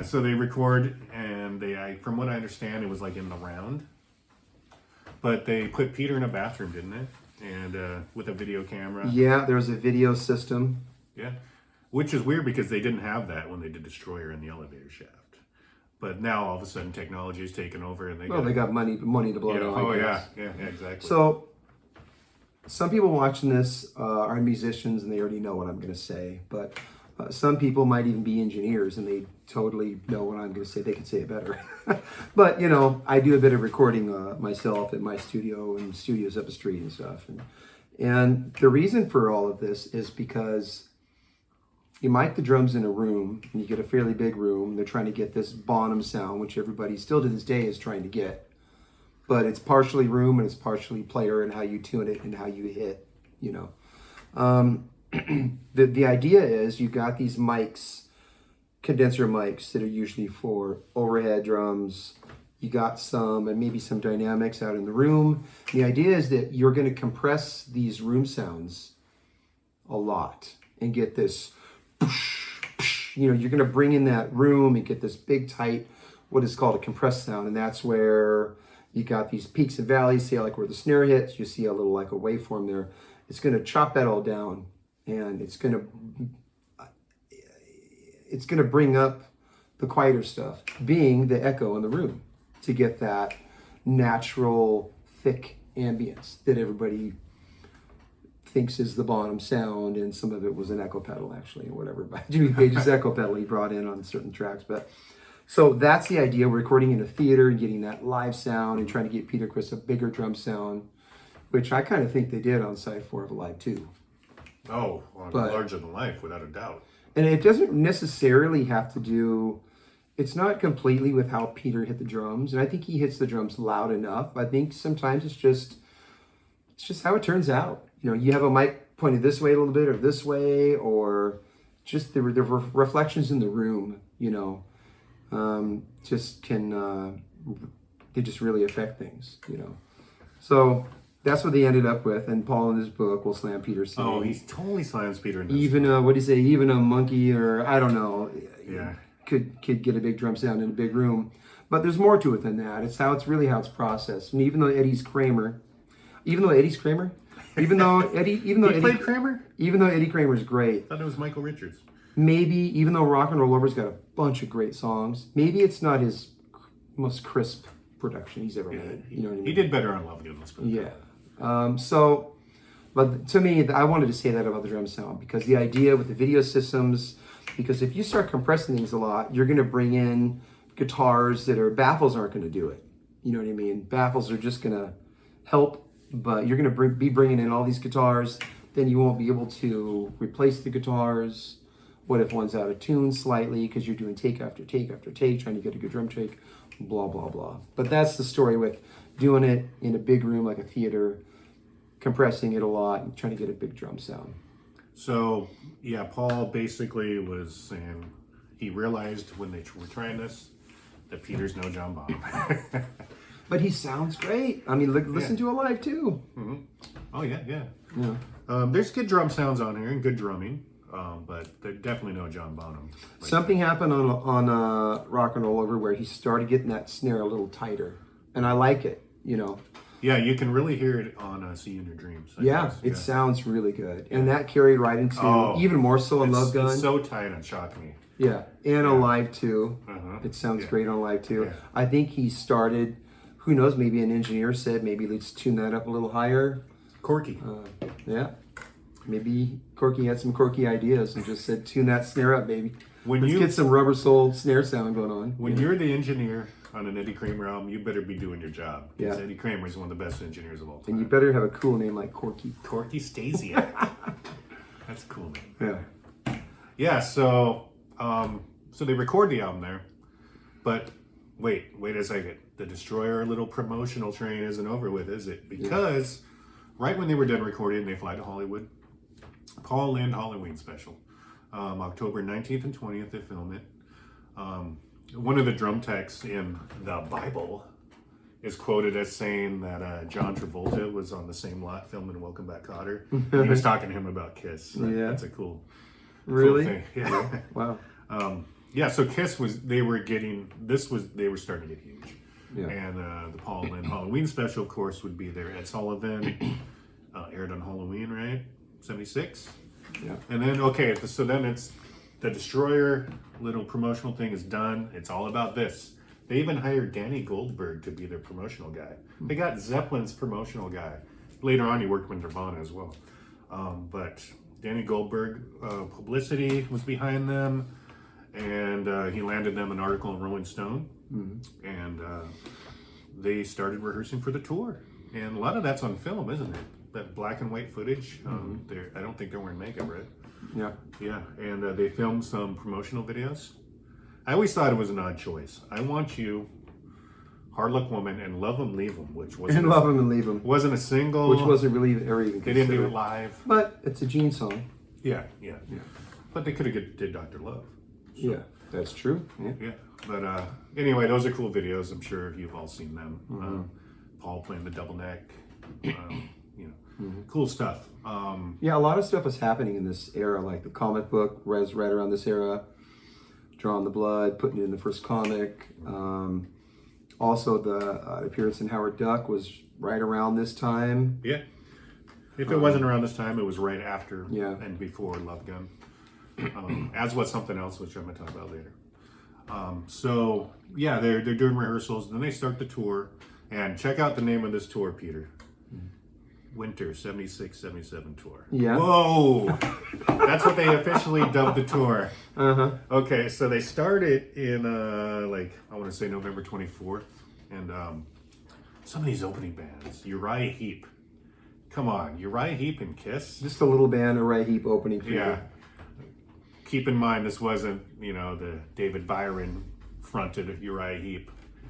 Speaker 1: So they record, and from what I understand, it was in the round. But they put Peter in a bathroom, didn't they? And with a video camera.
Speaker 2: Yeah, there was a video system.
Speaker 1: Yeah. Which is weird because they didn't have that when they did Destroyer in the elevator shaft. But now all of a sudden technology is taking over and
Speaker 2: they got money to blow it on.
Speaker 1: Yeah, exactly.
Speaker 2: So some people watching this are musicians and they already know what I'm going to say. But some people might even be engineers and they totally know what I'm going to say. They could say it better. But, I do a bit of recording myself at my studio and studios up the street and stuff. And the reason for all of this is because you mic the drums in a room and you get a fairly big room. They're trying to get this Bonham sound, which everybody still to this day is trying to get. But it's partially room and it's partially player and how you tune it and how you hit, The idea is you got these mics, condenser mics that are usually for overhead drums. You got some and maybe some dynamics out in the room. The idea is that you're going to compress these room sounds a lot and get this, you're going to bring in that room and get this big, tight, what is called a compressed sound. And that's where you got these peaks and valleys, see where the snare hits, you see a little a waveform there. It's going to chop that all down and it's going to bring up the quieter stuff, being the echo in the room to get that natural, thick ambience that everybody thinks is the Bonham sound, and some of it was an echo pedal actually, or whatever. But Jimmy Page's echo pedal he brought in on certain tracks. But so that's the idea. We're recording in a theater and getting that live sound and trying to get Peter Criss a bigger drum sound, which I kind of think they did on side 4 of Alive 2.
Speaker 1: Oh, well,
Speaker 2: But-
Speaker 1: larger than life, without a doubt.
Speaker 2: And it doesn't necessarily have to do, it's not completely with how Peter hit the drums. And I think he hits the drums loud enough. I think sometimes it's just how it turns out. You know, you have a mic pointed this way a little bit or this way, or just the reflections in the room, you know, just can, they just really affect things, you know. So that's what they ended up with. And Paul in his book will slam Peter saying,
Speaker 1: Oh, he totally slams Peter in this.
Speaker 2: even what do you say? Even a monkey, or I don't know,
Speaker 1: Yeah.
Speaker 2: could get a big drum sound in a big room. But there's more to it than that. It's how it's processed. And even though Eddie Kramer, even though Eddie Kramer
Speaker 1: He played Kramer?
Speaker 2: even though Eddie Kramer's great,
Speaker 1: I thought it was Michael Richards.
Speaker 2: maybe even though Rock and Roll Over's got a bunch of great songs, maybe it's not his most crisp production he's ever made. You know what I mean?
Speaker 1: He did better on Love Gun. Let's put it that
Speaker 2: Yeah. But to me, I wanted to say that about the drum sound, because the idea with the video systems, because if you start compressing things a lot, you're going to bring in guitars baffles aren't going to do it. You know what I mean? Baffles are just going to help, but you're going to be bringing in all these guitars, then you won't be able to replace the guitars. What if one's out of tune slightly because you're doing take after take after take, trying to get a good drum take, blah, blah, blah. But that's the story with doing it in a big room like a theater, compressing it a lot and trying to get a big drum sound.
Speaker 1: So, yeah, Paul basically was saying he realized when they were trying this that Peter's no John Bonham.
Speaker 2: But he sounds great. I mean, listen to it live too.
Speaker 1: Mm-hmm. Oh, yeah.
Speaker 2: Yeah.
Speaker 1: There's good drum sounds on here and good drumming, but they're definitely no John Bonham.
Speaker 2: Something happened on Rock and Roll Over where he started getting that snare a little tighter. And I like it, you know.
Speaker 1: Yeah, you can really hear it on See You in Your Dreams. I guess.
Speaker 2: It sounds really good. And that carried right into, even more so on Love Gun.
Speaker 1: It's so tight on Shock Me.
Speaker 2: Yeah, and on Live too.
Speaker 1: Uh-huh.
Speaker 2: It sounds great on Live too.
Speaker 1: Yeah.
Speaker 2: I think he started, who knows, maybe an engineer said, maybe let's tune that up a little higher.
Speaker 1: Corky.
Speaker 2: Yeah. Maybe Corky had some Corky ideas and just said, tune that snare up, baby. Let's get some rubber sole snare sound going on.
Speaker 1: When you're the engineer on an Eddie Kramer album, you better be doing your job. Because
Speaker 2: Yeah.
Speaker 1: Eddie Kramer is one of the best engineers of all time.
Speaker 2: And you better have a cool name like Corky.
Speaker 1: Corky Stasiak. That's a cool name.
Speaker 2: Yeah.
Speaker 1: Yeah, so they record the album there. But wait a second. The Destroyer little promotional train isn't over with, is it? Because right when they were done recording, they fly to Hollywood. Paul Lynde Halloween special. October 19th and 20th, they film it. One of the drum techs in the Bible is quoted as saying that John Travolta was on the same lot filming Welcome Back, Kotter. And he was talking to him about Kiss.
Speaker 2: Yeah.
Speaker 1: That's a cool
Speaker 2: Really?
Speaker 1: thing. Yeah.
Speaker 2: Wow.
Speaker 1: So Kiss they were starting to get huge.
Speaker 2: Yeah.
Speaker 1: And the Paul Lynde Halloween special, of course, would be there. Ed Sullivan aired on Halloween, right? 76.
Speaker 2: Yeah.
Speaker 1: And then so then it's the Destroyer little promotional thing is done. It's all about this. They even hired Danny Goldberg to be their promotional guy. They got Zeppelin's promotional guy. Later on, he worked with Nirvana as well. But Danny Goldberg, publicity was behind them, and he landed them an article in Rolling Stone. Mm-hmm. And they started rehearsing for the tour. And a lot of that's on film, isn't it? That black and white footage. I don't think they're wearing makeup, right?
Speaker 2: Yeah.
Speaker 1: Yeah, and they filmed some promotional videos. I always thought it was an odd choice. I Want You, Hard Luck Woman, and Love 'Em Leave 'Em, which wasn't
Speaker 2: And Love 'Em and Leave 'Em.
Speaker 1: Wasn't a single.
Speaker 2: Which wasn't really ever even
Speaker 1: They didn't do
Speaker 2: considered.
Speaker 1: it live.
Speaker 2: But it's a Gene song.
Speaker 1: Yeah. But they could have did Dr. Love.
Speaker 2: Yeah, that's true. Yeah.
Speaker 1: Yeah, but anyway, those are cool videos. I'm sure you've all seen them. Paul playing the double neck. Cool stuff.
Speaker 2: Yeah, a lot of stuff was happening in this era, like the comic book was right around this era. Drawing the Blood, putting it in the first comic. Also, the appearance in Howard Duck was right around this time.
Speaker 1: Yeah. If it wasn't around this time, it was right after and before Love Gun. As was something else, which I'm going to talk about later. They're doing rehearsals. Then they start the tour. And check out the name of this tour, Peter. Winter 76-77 tour.
Speaker 2: Yeah.
Speaker 1: Whoa! That's what they officially dubbed the tour.
Speaker 2: Uh-huh.
Speaker 1: Okay, so they started in I want to say November 24th, and some of these opening bands: Uriah Heep, come on, Uriah Heep and Kiss.
Speaker 2: Just a little band, Uriah Heep opening for
Speaker 1: Yeah.
Speaker 2: you.
Speaker 1: Keep in mind, this wasn't, the David Byron fronted Uriah Heep.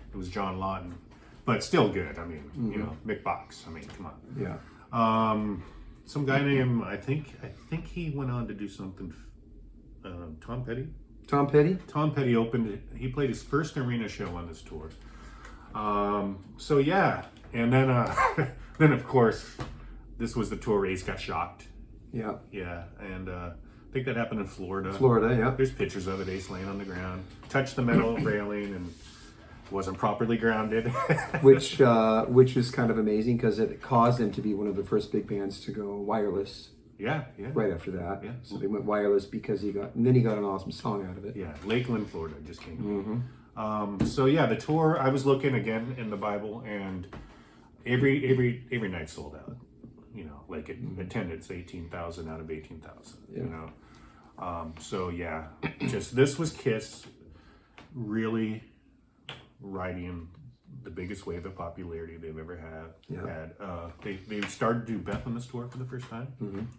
Speaker 1: It was John Lawton, but still good. I mean, Mick Box. I mean, come on.
Speaker 2: Yeah.
Speaker 1: Some guy named I think he went on to do something. Tom Petty.
Speaker 2: Tom Petty?
Speaker 1: Tom Petty opened it. He played his first arena show on this tour. So yeah, and then then of course, this was the tour where Ace got shocked.
Speaker 2: Yeah.
Speaker 1: Yeah, and I think that happened in Florida.
Speaker 2: Florida, yeah.
Speaker 1: There's pictures of it. Ace laying on the ground, touched the metal railing, and wasn't properly grounded.
Speaker 2: which is kind of amazing because it caused them to be one of the first big bands to go wireless.
Speaker 1: Yeah.
Speaker 2: Right after that.
Speaker 1: Yeah.
Speaker 2: So they went wireless because he got an awesome song out of it.
Speaker 1: Yeah, Lakeland, Florida just came. So yeah, the tour. I was looking again in the Bible, and every night sold out. Like attendance 18,000 out of 18,000.
Speaker 2: Yeah.
Speaker 1: So yeah, just this was Kiss really riding the biggest wave of popularity they've ever had. They started to do Beth on this tour for the first time.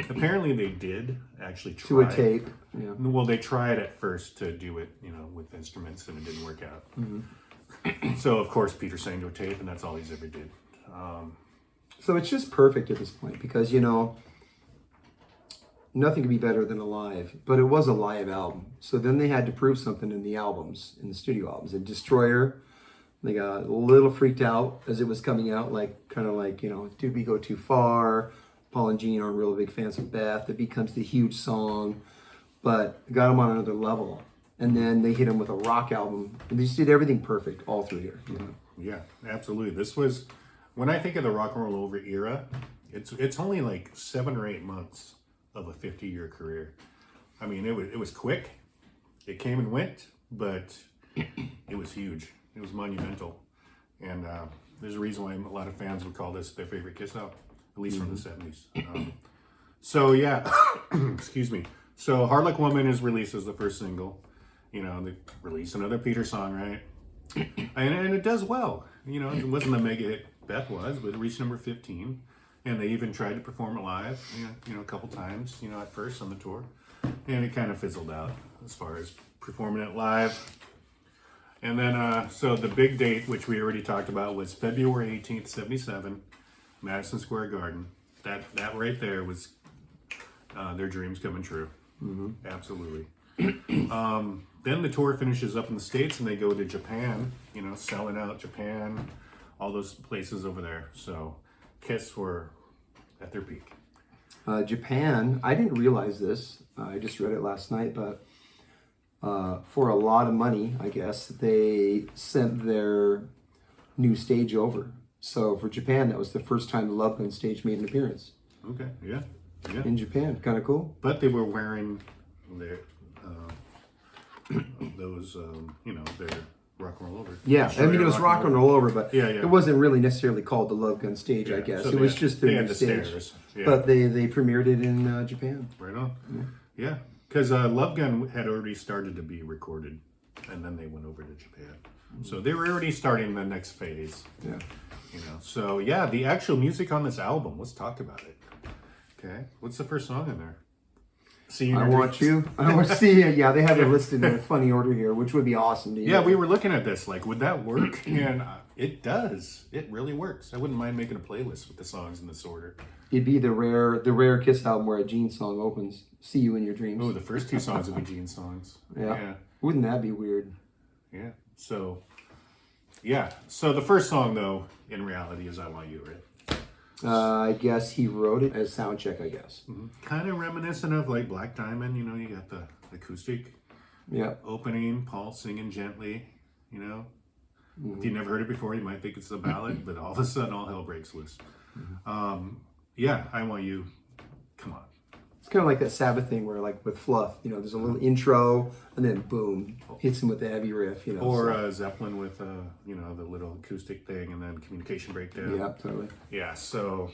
Speaker 1: Apparently they did actually try
Speaker 2: To a tape. Yeah.
Speaker 1: Well, they tried at first to do it, with instruments, and it didn't work out. So of course Peter sang to a tape, and that's all he's ever did.
Speaker 2: So it's just perfect at this point because, nothing could be better than a live, but it was a live album. So then they had to prove something in the albums, in the studio albums. And Destroyer, they got a little freaked out as it was coming out, did we go too far? Paul and Gene aren't real big fans of Beth. It becomes the huge song, but got them on another level. And then they hit them with a rock album. And they just did everything perfect, all through here.
Speaker 1: Yeah, absolutely. This was, when I think of the rock and roll over era, it's only like 7 or 8 months of a 50-year career. I mean, it was quick. It came and went, but it was huge. It was monumental. And there's a reason why a lot of fans would call this their favorite Kiss album, at least from the 70s. So yeah, excuse me. So Hard Luck Woman is released as the first single. They release another Peter song, right? And it does well. It wasn't the mega hit Beth was, but it reached number 15. And they even tried to perform it live, a couple times, at first on the tour. And it kind of fizzled out as far as performing it live. And then, so the big date, which we already talked about, was February 18th, 77, Madison Square Garden. That right there was their dreams coming true. Absolutely. Then the tour finishes up in the States, and they go to Japan, selling out Japan, all those places over there. So Kiss were at their peak.
Speaker 2: Japan, I didn't realize this. I just read it last night, but for a lot of money, I guess, they sent their new stage over. So for Japan, that was the first time the Love Gun stage made an appearance.
Speaker 1: Okay, yeah.
Speaker 2: In Japan, kind of cool.
Speaker 1: But they were wearing their, those, their rock and roll over.
Speaker 2: Yeah, I mean, it was rock and roll over, but
Speaker 1: yeah.
Speaker 2: It wasn't really necessarily called the Love Gun stage, I guess.
Speaker 1: So
Speaker 2: it was just their
Speaker 1: they had
Speaker 2: new
Speaker 1: the
Speaker 2: stage.
Speaker 1: stairs. Yeah.
Speaker 2: But they premiered it in Japan.
Speaker 1: Right on. Yeah, because Love Gun had already started to be recorded, and then they went over to Japan. So they were already starting the next phase.
Speaker 2: Yeah.
Speaker 1: So yeah, the actual music on this album, let's talk about it. Okay, what's the first song in there? See You in
Speaker 2: I
Speaker 1: Your
Speaker 2: Want
Speaker 1: Dreams.
Speaker 2: You. I want to see it. Yeah, they have it listed in a funny order here, which would be awesome to
Speaker 1: Yeah, we were looking at this, like, would that work? And it does. It really works. I wouldn't mind making a playlist with the songs in this order.
Speaker 2: It'd be the rare Kiss album where a Gene song opens. See You in Your Dreams.
Speaker 1: Oh, the first 2 songs would be Gene songs.
Speaker 2: Yeah. Wouldn't that be weird?
Speaker 1: Yeah. So, yeah. So the first song, though, in reality, is I Want You, right?
Speaker 2: I guess he wrote it as sound check, I guess.
Speaker 1: Kind of reminiscent of like Black Diamond, you got the acoustic opening, Paul singing gently, If you never heard it before, you might think it's a ballad, but all of a sudden all hell breaks loose. Yeah, I Want You, come on.
Speaker 2: It's kind of like that Sabbath thing where, like, with Fluff, there's a little intro, and then boom, hits him with the heavy riff,
Speaker 1: Or Zeppelin with, the little acoustic thing, and then Communication Breakdown.
Speaker 2: Yeah, totally.
Speaker 1: Yeah, so,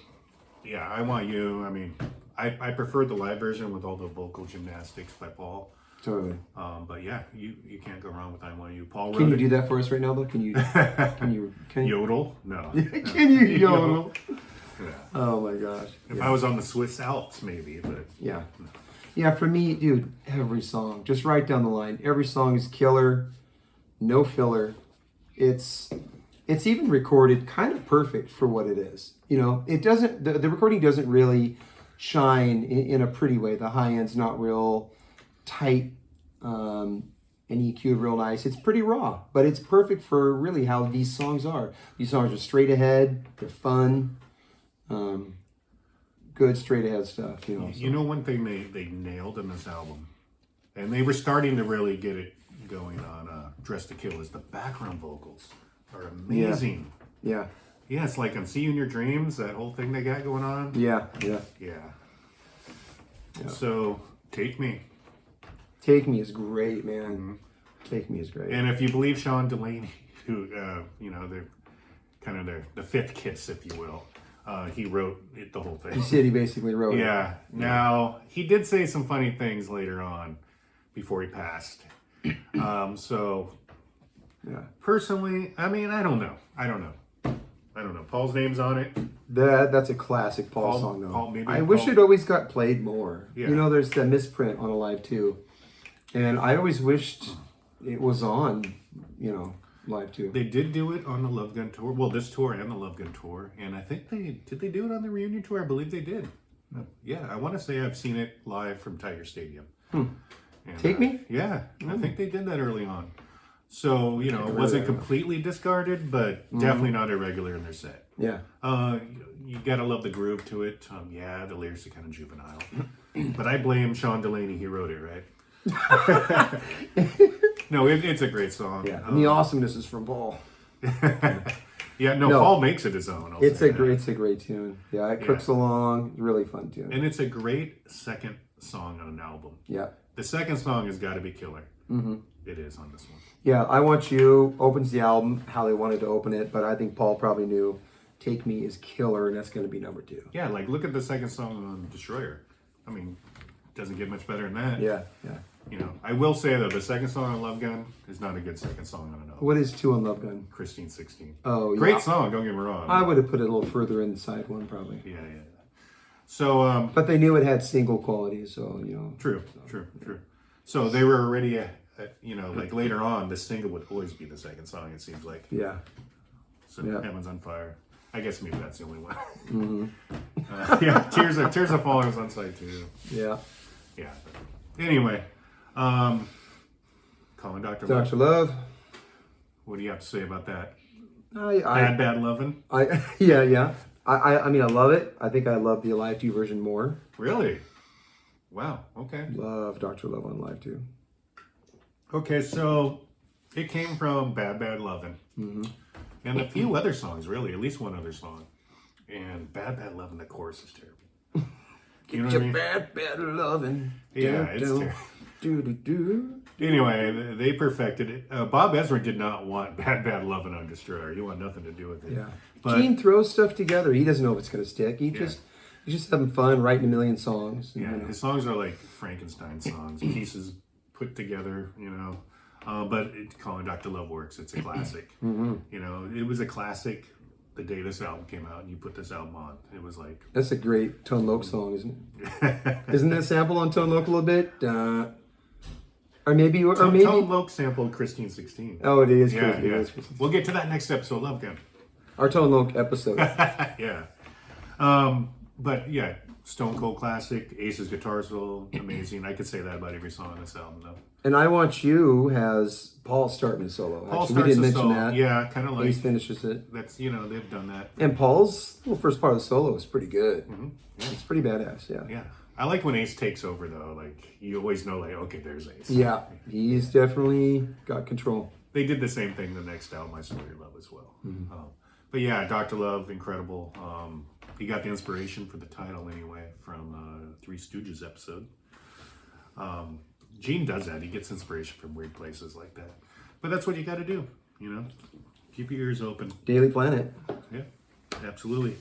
Speaker 1: yeah, I Want You, I mean, I preferred the live version with all the vocal gymnastics by Paul.
Speaker 2: Totally.
Speaker 1: But yeah, you can't go wrong with I Want You. Paul wrote
Speaker 2: Can you
Speaker 1: it.
Speaker 2: do that for us right now, though? Can you
Speaker 1: Yodel? No.
Speaker 2: Can you yodel?
Speaker 1: Yeah.
Speaker 2: Oh my gosh.
Speaker 1: If I was on the Swiss Alps, maybe, but
Speaker 2: Yeah. Yeah, for me, dude, every song, just right down the line, every song is killer, no filler. It's even recorded kind of perfect for what it is. You know, it doesn't, the recording doesn't really shine in a pretty way. The high end's not real tight, and EQ'd real nice. It's pretty raw, but it's perfect for really how these songs are. These songs are straight ahead, they're fun, good straight ahead stuff, you know. So.
Speaker 1: You know one thing they nailed in this album, and they were starting to really get it going on Dress to Kill, is the background vocals are amazing.
Speaker 2: Yeah.
Speaker 1: Yeah, it's like on See You in Your Dreams, that whole thing they got going on.
Speaker 2: Yeah.
Speaker 1: Yeah. So, Take Me.
Speaker 2: Take Me is great, man. Take Me is great.
Speaker 1: And if you believe Sean Delaney, who, you know, they're kind of the fifth kiss, if you will, he wrote the whole thing.
Speaker 2: You said he basically wrote it.
Speaker 1: Yeah. Now, he did say some funny things later on before he passed. So,
Speaker 2: Yeah.
Speaker 1: personally, I mean, I don't know. Paul's name's on it.
Speaker 2: That's a classic Paul
Speaker 1: Paul-
Speaker 2: song, though.
Speaker 1: Paul- maybe
Speaker 2: I wish
Speaker 1: Paul-
Speaker 2: it always got played more.
Speaker 1: Yeah.
Speaker 2: You know, there's that misprint on Alive 2. And I always wished it was on, you know, Live 2.
Speaker 1: They did do it on the Love Gun tour. Well, this tour and the Love Gun tour. And I think did they do it on the reunion tour? I believe they did. Yeah, I want to say I've seen it live from Tiger Stadium. And,
Speaker 2: Take Me?
Speaker 1: Yeah, I think they did that early on. So, you know, it wasn't completely discarded, but definitely not irregular in their set.
Speaker 2: Yeah.
Speaker 1: You gotta love the groove to it. Yeah, the lyrics are kind of juvenile. But I blame Sean Delaney, he wrote it, right? No, it's a great song.
Speaker 2: Yeah. And the awesomeness is from Paul.
Speaker 1: Yeah, no, Paul makes it his own.
Speaker 2: It's a great tune. Yeah, it cooks along. Really fun tune.
Speaker 1: And it's a great second song on an album.
Speaker 2: Yeah.
Speaker 1: The second song has got to be killer. It is on this one.
Speaker 2: Yeah, I Want You opens the album how they wanted to open it, but I think Paul probably knew Take Me is killer, and that's going to be number 2.
Speaker 1: Yeah, like look at the second song on Destroyer. I mean, doesn't get much better than that.
Speaker 2: Yeah.
Speaker 1: You know, I will say though, the second song on Love Gun is not a good second song on an album.
Speaker 2: What is 2 on Love Gun?
Speaker 1: Christine 16.
Speaker 2: Oh, yeah.
Speaker 1: Great song, don't get me wrong.
Speaker 2: I would have put it a little further inside one, probably.
Speaker 1: Yeah. So,
Speaker 2: But they knew it had single quality, so, you know.
Speaker 1: True. So they were already, you know, like later on, the single would always be the second song, it seems like.
Speaker 2: Yeah.
Speaker 1: So Heaven's on Fire. I guess maybe that's the only one. Yeah, Tears Are Falling was on side too.
Speaker 2: Yeah.
Speaker 1: Yeah. Anyway, Calling Dr. Love.
Speaker 2: Dr. Love.
Speaker 1: What do you have to say about that?
Speaker 2: Bad
Speaker 1: Lovin'?
Speaker 2: Yeah. I mean, I love it. I think I love the Alive 2 version more.
Speaker 1: Really? Wow. Okay.
Speaker 2: Love Dr. Love on Live 2.
Speaker 1: Okay, so it came from Bad Lovin'. And a few other songs, really, at least one other song. And Bad Lovin', the chorus is terrible. You know what I mean?
Speaker 2: Bad loving.
Speaker 1: Yeah, it's terrible. Anyway, they perfected it. Bob Ezrin did not want Bad Lovin' on Destroyer. He wanted nothing to do with it.
Speaker 2: Yeah.
Speaker 1: But
Speaker 2: Gene throws stuff together. He doesn't know if it's going to stick. He's just having fun, writing a million songs.
Speaker 1: yeah,
Speaker 2: You know.
Speaker 1: his songs are like Frankenstein songs, pieces put together, you know. But Calling Dr. Love works. It's a classic. You know, it was a classic the day this album came out and you put this album on. It was like...
Speaker 2: That's a great Tone Loc song, isn't it? Isn't that sample on Tone Loc a little bit? Or maybe...
Speaker 1: Tone Loc sampled Christine 16.
Speaker 2: Oh, it is.
Speaker 1: Yeah,
Speaker 2: Christine.
Speaker 1: yeah.
Speaker 2: It is Christine.
Speaker 1: We'll get to that next episode. Love Gun.
Speaker 2: Our Tone Loc episode.
Speaker 1: Yeah. But yeah, Stone Cold classic. Ace's guitar solo, amazing. I could say that about every song on this album, though.
Speaker 2: And I Want You has Paul starting a solo.
Speaker 1: Paul
Speaker 2: Actually, we
Speaker 1: starts
Speaker 2: didn't
Speaker 1: the
Speaker 2: mention
Speaker 1: solo.
Speaker 2: that.
Speaker 1: Yeah, kind of like...
Speaker 2: Ace finishes it.
Speaker 1: That's, you know, they've done that.
Speaker 2: And Paul's little first part of the solo is pretty good. Yeah. It's pretty badass, yeah.
Speaker 1: Yeah. I like when Ace takes over, though. Like, you always know, like, okay, there's Ace.
Speaker 2: Yeah, he's definitely got control.
Speaker 1: They did the same thing the next album, My Story of Love, as well. But yeah, Dr. Love, incredible. He got the inspiration for the title, anyway, from Three Stooges episode. Gene does that. He gets inspiration from weird places like that. But that's what you got to do, you know? Keep your ears open.
Speaker 2: Daily Planet.
Speaker 1: Yeah, absolutely.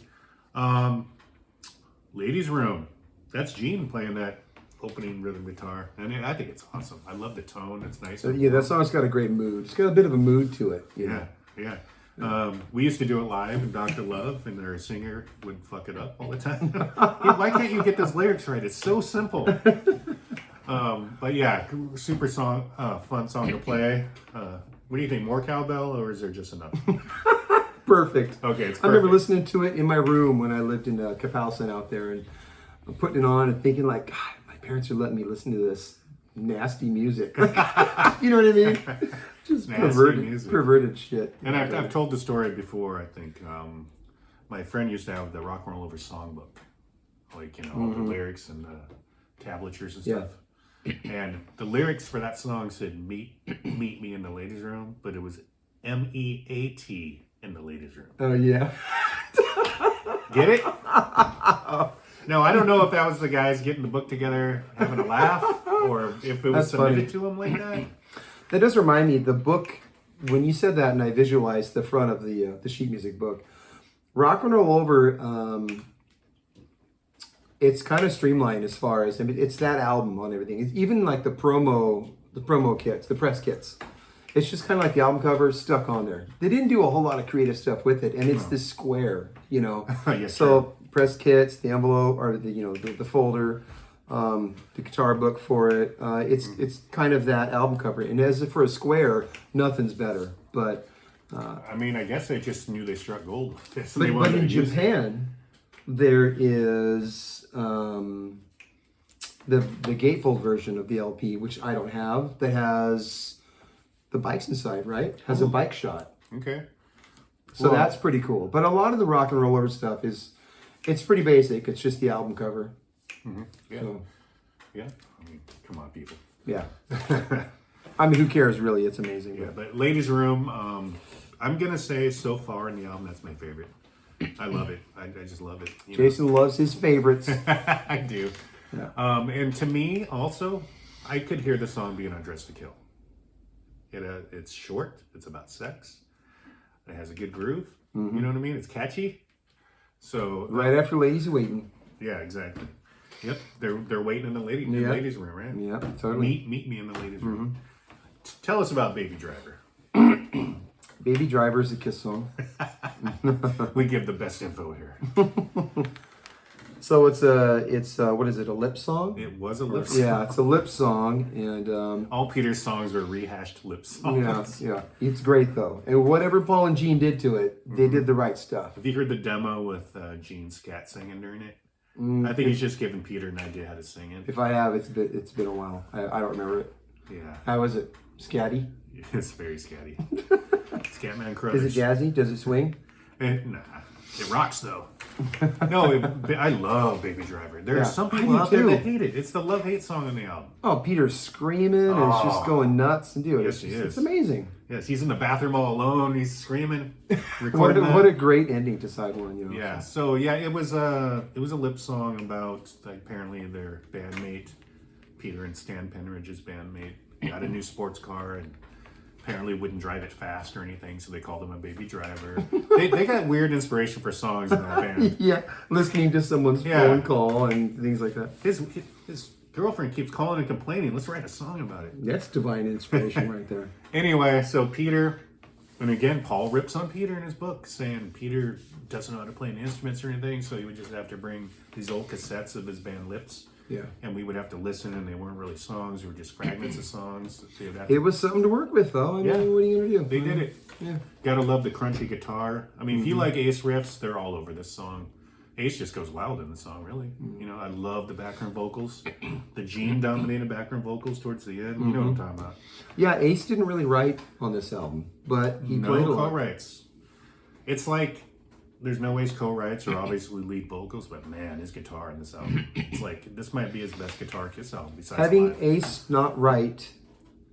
Speaker 1: Ladies' Room. That's Gene playing that opening rhythm guitar. And I think it's awesome. I love the tone. It's nice.
Speaker 2: Yeah, that song's got a great mood. It's got a bit of a mood to it. You know?
Speaker 1: Yeah. We used to do it live, and Dr. Love and their singer would fuck it up all the time. Why can't you get those lyrics right? It's so simple. But yeah, super fun song to play. What do you think? More cowbell, or is there just enough?
Speaker 2: Perfect.
Speaker 1: Okay, it's perfect.
Speaker 2: I remember listening to it in my room when I lived in Kapalson out there, and I'm putting it on and thinking like, God, my parents are letting me listen to this nasty music. You know what I mean? Just perverted shit.
Speaker 1: And I've told the story before, I think. My friend used to have the Rock and Roll Over songbook. Like, all the lyrics and the tablatures and stuff. And the lyrics for that song said, meet me in the ladies' room, but it was MEAT in the ladies' room.
Speaker 2: Oh, yeah.
Speaker 1: Get it? No, I don't know if that was the guys getting the book together, having a laugh, or if it was submitted to them like that.
Speaker 2: That does remind me, the book, when you said that and I visualized the front of the sheet music book, Rock and Roll Over, it's kind of streamlined as far as, I mean, it's that album on everything. It's even like the promo kits, the press kits. It's just kind of like the album cover stuck on there. They didn't do a whole lot of creative stuff with it, and it's this square,
Speaker 1: Yes,
Speaker 2: so press kits, the envelope, or the folder, the guitar book for it. It's kind of that album cover, and as for a square, nothing's better. But
Speaker 1: I mean, I guess they just knew they struck gold.
Speaker 2: But in Japan, there is the gatefold version of the LP, which I don't have, that has the bikes inside, right? Has a bike shot.
Speaker 1: Okay.
Speaker 2: So that's pretty cool. But a lot of the Rock and Roll Over stuff it's pretty basic. It's just the album cover.
Speaker 1: Mm-hmm. Yeah.
Speaker 2: So,
Speaker 1: yeah. I mean, come on, people.
Speaker 2: Yeah. I mean, who cares, really? It's amazing.
Speaker 1: Yeah, but Ladies' Room, I'm going to say so far in the album, that's my favorite. I love it. I just love it.
Speaker 2: Jason loves his favorites.
Speaker 1: I do.
Speaker 2: Yeah.
Speaker 1: And to me, also, I could hear the song being on Dress to Kill. It's short. It's about sex. It has a good groove. You know what I mean? It's catchy. So
Speaker 2: right after Ladies Waiting.
Speaker 1: Yeah, exactly. Yep, they're waiting in the ladies' room, right?
Speaker 2: Yeah, totally.
Speaker 1: Meet me in the ladies' room. Tell us about Baby Driver.
Speaker 2: Baby Driver is a Kiss song.
Speaker 1: We give the best info here.
Speaker 2: So it's what is it? A lip song?
Speaker 1: It was a lip song.
Speaker 2: Yeah, it's a lip song, and
Speaker 1: all Peter's songs are rehashed lip songs.
Speaker 2: Yeah. It's great though, and whatever Paul and Gene did to it, they did the right stuff.
Speaker 1: Have you heard the demo with Gene scat singing during it? I think he's just giving Peter an idea how to sing it.
Speaker 2: If I have, it's been a while. I don't remember it.
Speaker 1: Yeah.
Speaker 2: How was it? Scatty?
Speaker 1: It's very scatty. Scatman Crothers.
Speaker 2: Is it jazzy? Does it swing?
Speaker 1: Nah. It rocks though. No, I love Baby Driver. There are some
Speaker 2: I
Speaker 1: people
Speaker 2: do
Speaker 1: out there
Speaker 2: too.
Speaker 1: that hate it. It's the love-hate song on the album.
Speaker 2: Oh, Peter's screaming and it's just going nuts, and dude,
Speaker 1: Yes, he is.
Speaker 2: it's amazing.
Speaker 1: Yes, he's in the bathroom all alone. He's screaming. Recording
Speaker 2: What a great ending to side one,
Speaker 1: Yeah. So yeah, it was a lip song about apparently their bandmate, Peter and Stan Penridge's bandmate, got a new sports car and apparently wouldn't drive it fast or anything, so they called him a baby driver. They got weird inspiration for songs in that band.
Speaker 2: Yeah, listening to someone's phone call and things like that.
Speaker 1: His girlfriend keeps calling and complaining. Let's write a song about it.
Speaker 2: That's divine inspiration right there.
Speaker 1: Anyway, so Peter, and again, Paul rips on Peter in his book, saying Peter doesn't know how to play any instruments or anything, so he would just have to bring these old cassettes of his band Lips.
Speaker 2: Yeah.
Speaker 1: And we would have to listen, and they weren't really songs, they were just fragments of songs. So
Speaker 2: it was something to work with, though. I mean, what are you going to do?
Speaker 1: They did it.
Speaker 2: Yeah.
Speaker 1: Gotta love the crunchy guitar. I mean, if you like Ace riffs, they're all over this song. Ace just goes wild in the song, really. I love the background vocals. The Gene-dominated background vocals towards the end. You know what I'm talking about.
Speaker 2: Yeah, Ace didn't really write on this album, but he played a lot.
Speaker 1: No co-writes. It's like there's no Ace co-writes or obviously lead vocals, but man, his guitar in this album, it's like this might be his best guitar Kiss album besides
Speaker 2: having
Speaker 1: Live.
Speaker 2: Ace not write,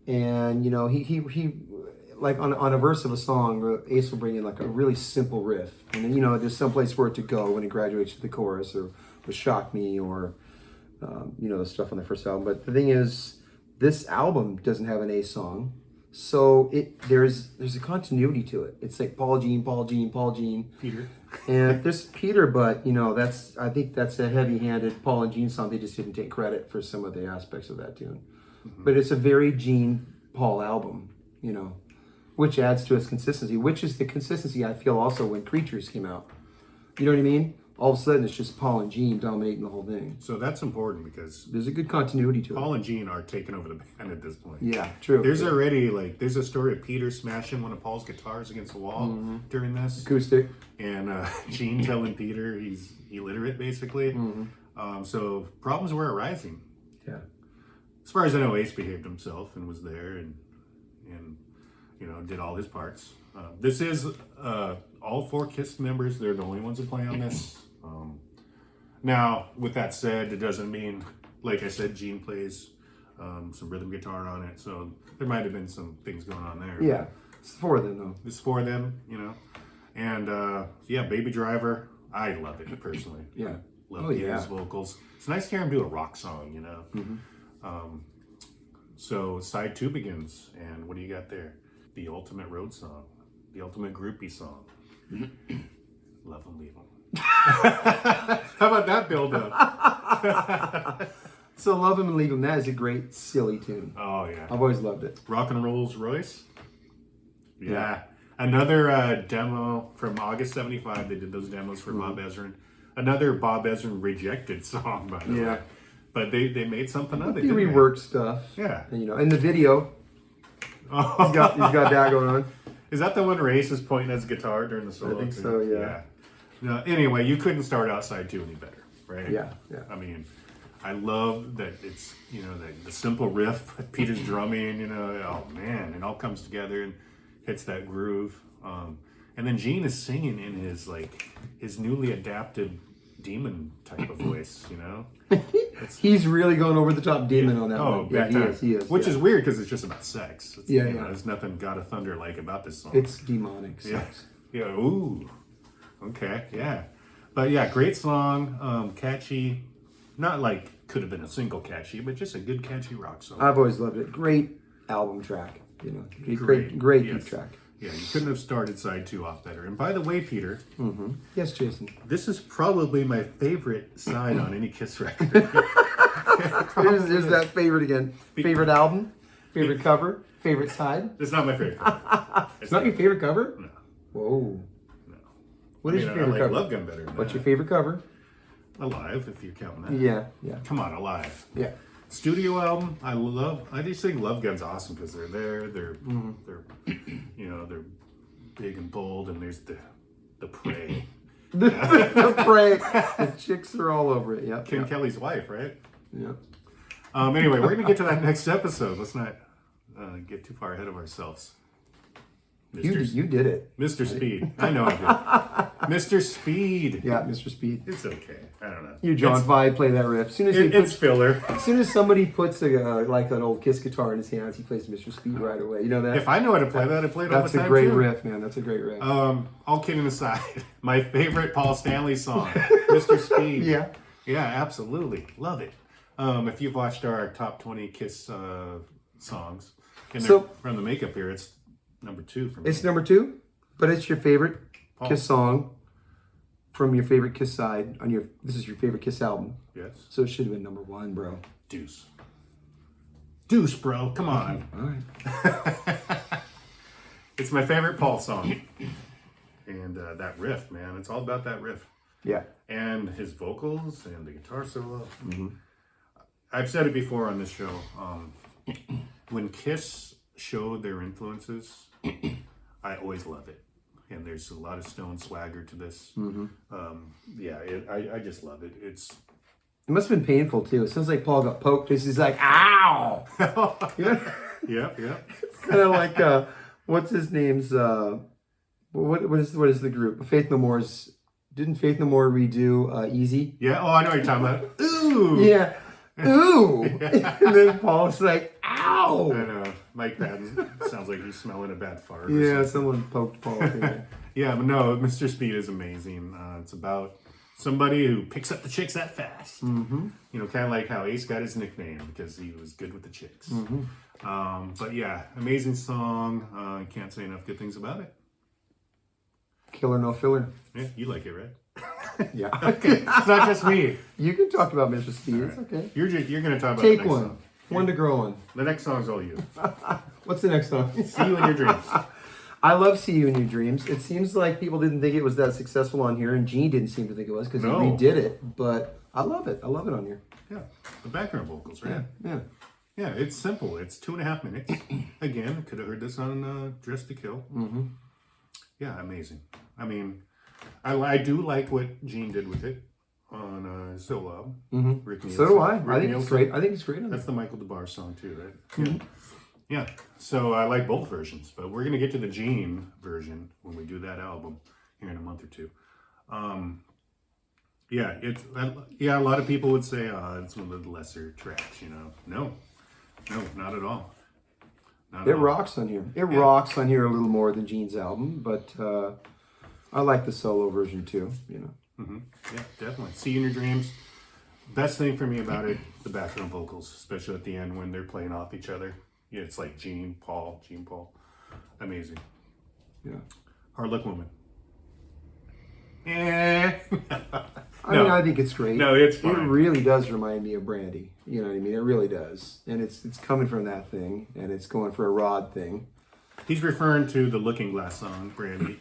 Speaker 2: and he like on a verse of a song, Ace will bring in like a really simple riff, and then there's some place for it to go when it graduates to the chorus or Shock Me or the stuff on the first album. But the thing is, this album doesn't have an Ace song. So there's a continuity to it. It's like Paul Gene,
Speaker 1: Peter.
Speaker 2: And there's Peter, but I think that's a heavy-handed Paul and Gene song. They just didn't take credit for some of the aspects of that tune. But it's a very Gene Paul album, which adds to its consistency, which is the consistency I feel also when Creatures came out. You know what I mean? All of a sudden, it's just Paul and Gene dominating the whole thing.
Speaker 1: So that's important because
Speaker 2: There's a good continuity to it.
Speaker 1: Paul and Gene are taking over the band at this point.
Speaker 2: Yeah, true.
Speaker 1: There's already there's a story of Peter smashing one of Paul's guitars against the wall during this,
Speaker 2: Acoustic.
Speaker 1: and Gene telling Peter he's illiterate basically. So problems were arising.
Speaker 2: Yeah.
Speaker 1: As far as I know, Ace behaved himself and was there and did all his parts. This is all 4 Kiss members. They're the only ones that play on this. Now, with that said, it doesn't mean, like I said, Gene plays some rhythm guitar on it, so there might have been some things going on there.
Speaker 2: Yeah, it's 4 of them though.
Speaker 1: It's 4 of them, and Baby Driver. I love it personally.
Speaker 2: Yeah.
Speaker 1: Love his vocals. It's nice to hear him do a rock song, So side 2 begins, and what do you got there? The ultimate road song, the ultimate groupie song. Love 'em, leave 'em. How about that build up?
Speaker 2: So Love 'Em and Leave 'Em, that is a great, silly tune.
Speaker 1: Oh yeah.
Speaker 2: I've always loved it.
Speaker 1: Rock and Rolls Royce. Yeah. Another demo from August '75. They did those demos for Bob Ezrin. Another Bob Ezrin rejected song, by the way. But they made something of it.
Speaker 2: He reworked stuff.
Speaker 1: Yeah.
Speaker 2: And, in the video, he's got that going on.
Speaker 1: Is that the one where Ace is pointing at his guitar during the solo?
Speaker 2: I think so, yeah.
Speaker 1: No, anyway, you couldn't start outside 2 any better, right?
Speaker 2: Yeah.
Speaker 1: I mean, I love that it's, the simple riff, Peter's drumming, oh man, it all comes together and hits that groove. And then Gene is singing in his newly adapted demon type of voice,
Speaker 2: He's really going over the top demon on that one. Yeah, he is.
Speaker 1: Which is weird because it's just about sex.
Speaker 2: Yeah.
Speaker 1: There's nothing God of Thunder like about this song.
Speaker 2: It's demonic sex.
Speaker 1: Yeah. Ooh. Okay. Yeah. But yeah, great song. Catchy. Not like could have been a single catchy, but just a good catchy rock song.
Speaker 2: I've always loved it. Great album track. Great deep track.
Speaker 1: Yeah, you couldn't have started side 2 off better. And by the way, Peter.
Speaker 2: Yes, Jason.
Speaker 1: This is probably my favorite side on any Kiss record.
Speaker 2: Here's that favorite again. Favorite album? Favorite cover? Favorite side?
Speaker 1: It's not my favorite cover.
Speaker 2: It's not your favorite cover?
Speaker 1: No.
Speaker 2: Whoa.
Speaker 1: No.
Speaker 2: What is your favorite cover?
Speaker 1: I like Love Gun better than
Speaker 2: What's
Speaker 1: that.
Speaker 2: your favorite cover?
Speaker 1: Alive, if you're counting that.
Speaker 2: Yeah.
Speaker 1: Come on, Alive.
Speaker 2: Yeah.
Speaker 1: Studio album, I just think Love Gun's awesome because they're there, they're they're big and bold, and there's the prey.
Speaker 2: The prey. The chicks are all over it. Yep.
Speaker 1: Kim Kelly's wife, right?
Speaker 2: Yep.
Speaker 1: Anyway, we're gonna get to that next episode. Let's not get too far ahead of ourselves.
Speaker 2: You did it.
Speaker 1: Mr. Speed. I know I did. Mr. Speed.
Speaker 2: Yeah, Mr. Speed.
Speaker 1: It's okay. I don't know.
Speaker 2: You, John Five, play that riff.
Speaker 1: It's filler.
Speaker 2: As soon as somebody puts like an old Kiss guitar in his hands, he plays Mr. Speed right away. You know that?
Speaker 1: If I know how to play that, I play it all the time.
Speaker 2: That's a great
Speaker 1: too.
Speaker 2: riff, man. That's a great riff.
Speaker 1: All kidding aside, my favorite Paul Stanley song, Mr. Speed. Yeah, absolutely. Love it. If you've watched our top 20 Kiss songs, from the makeup here, it's number 2 for me.
Speaker 2: It's number 2, but it's your favorite
Speaker 1: Paul.
Speaker 2: Kiss song from your favorite Kiss side this is your favorite Kiss album.
Speaker 1: Yes.
Speaker 2: So it should have been number 1, bro.
Speaker 1: Deuce, bro. Come on.
Speaker 2: All right.
Speaker 1: It's my favorite Paul song. And that riff, man. It's all about that riff.
Speaker 2: Yeah.
Speaker 1: And his vocals and the guitar solo. I've said it before on this show. When Kiss showed their influences, I always love it. And there's a lot of Stone swagger to this. I just love it. It
Speaker 2: must have been painful too. It sounds like Paul got poked because he's like, ow!
Speaker 1: Yeah.
Speaker 2: It's kind of like, what's his name's, what is the group? Faith No More's, didn't Faith No More redo Easy?
Speaker 1: Yeah, oh, I know what you're talking about. Ooh!
Speaker 2: Yeah. Ooh! And then Paul's like, ow!
Speaker 1: I know. Mike Patton sounds like he's smelling a bad fart.
Speaker 2: Yeah, someone poked Paul.
Speaker 1: Yeah, but no, Mr. Speed is amazing. It's about somebody who picks up the chicks that fast. Kind of like how Ace got his nickname because he was good with the chicks. But yeah, amazing song. Can't say enough good things about it.
Speaker 2: Killer, no filler.
Speaker 1: Yeah, you like it, right?
Speaker 2: Yeah.
Speaker 1: Okay, it's not just me.
Speaker 2: You can talk about Mr. Speed. It's okay.
Speaker 1: You're going to talk about
Speaker 2: Take
Speaker 1: the next
Speaker 2: one.
Speaker 1: song.
Speaker 2: One to grow on.
Speaker 1: The next song's all you.
Speaker 2: What's the next song?
Speaker 1: See You in Your Dreams.
Speaker 2: I love See You in Your Dreams. It seems like people didn't think it was that successful on here, and Gene didn't seem to think it was because he redid it. But I love it. I love it on here.
Speaker 1: Yeah, the background vocals, right?
Speaker 2: Yeah.
Speaker 1: Yeah, it's simple. It's 2.5 minutes. Again, could have heard this on Dress to Kill.
Speaker 2: Mm-hmm.
Speaker 1: Yeah, amazing. I mean, I do like what Gene did with it on his solo album.
Speaker 2: Mm-hmm.
Speaker 1: Rick
Speaker 2: So do I.
Speaker 1: Rick
Speaker 2: I think
Speaker 1: Nielsen.
Speaker 2: it's great. I think it's great.
Speaker 1: That's the Michael DeBar song too, right?
Speaker 2: Mm-hmm.
Speaker 1: Yeah. So I like both versions, but we're gonna get to the Gene version when we do that album here in a month or two. A lot of people would say it's one of the lesser tracks, you know. No, not at all.
Speaker 2: It rocks on here. It rocks on here a little more than Gene's album, but I like the solo version too, you know.
Speaker 1: Mm-hmm. Yeah, definitely. See You in Your Dreams. Best thing for me about it, the background vocals, especially at the end when they're playing off each other. Yeah, it's like Gene, Paul. Amazing.
Speaker 2: Yeah.
Speaker 1: Hard Luck Woman.
Speaker 2: I mean, I think it's great.
Speaker 1: No, it's fine.
Speaker 2: It really does remind me of Brandy. You know what I mean? It really does. And it's coming from that thing, and it's going for a Rod thing.
Speaker 1: He's referring to the Looking Glass song, Brandy.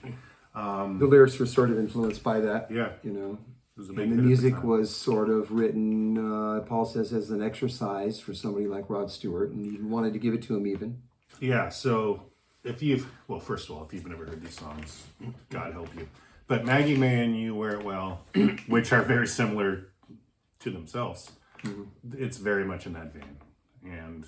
Speaker 2: The lyrics were sort of influenced by that.
Speaker 1: Yeah.
Speaker 2: You know?
Speaker 1: It was a big
Speaker 2: And the
Speaker 1: hit at
Speaker 2: music
Speaker 1: time.
Speaker 2: was sort of written, Paul says, as an exercise for somebody like Rod Stewart, and he wanted to give it to him even.
Speaker 1: Yeah, so first of all, if you've never heard these songs, God help you. But Maggie May and You Wear It Well, which are very similar to themselves, it's very much in that vein. And,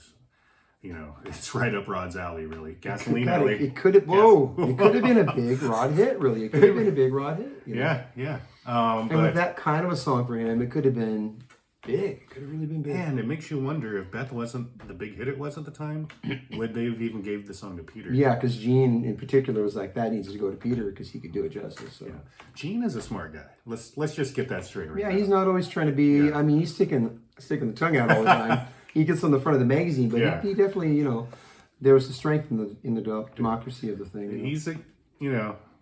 Speaker 1: you know, it's right up Rod's alley, really. Gasoline Alley.
Speaker 2: It could have been a big Rod hit, really. It could have been a big Rod hit. You know?
Speaker 1: Yeah.
Speaker 2: And with that kind of a song for him, it could have been big. It could have really been big.
Speaker 1: And it makes you wonder if Beth wasn't the big hit it was at the time, would they have even gave the song to Peter?
Speaker 2: Yeah, because Gene in particular was like, that needs to go to Peter because he could do it justice. So.
Speaker 1: Yeah. Gene is a smart guy. Let's just get that straight right now.
Speaker 2: He's not always trying to be.
Speaker 1: Yeah.
Speaker 2: I mean, he's sticking the tongue out all the time. He gets on the front of the magazine, but he definitely, you know, there was a strength in the democracy of the thing. You know?
Speaker 1: He's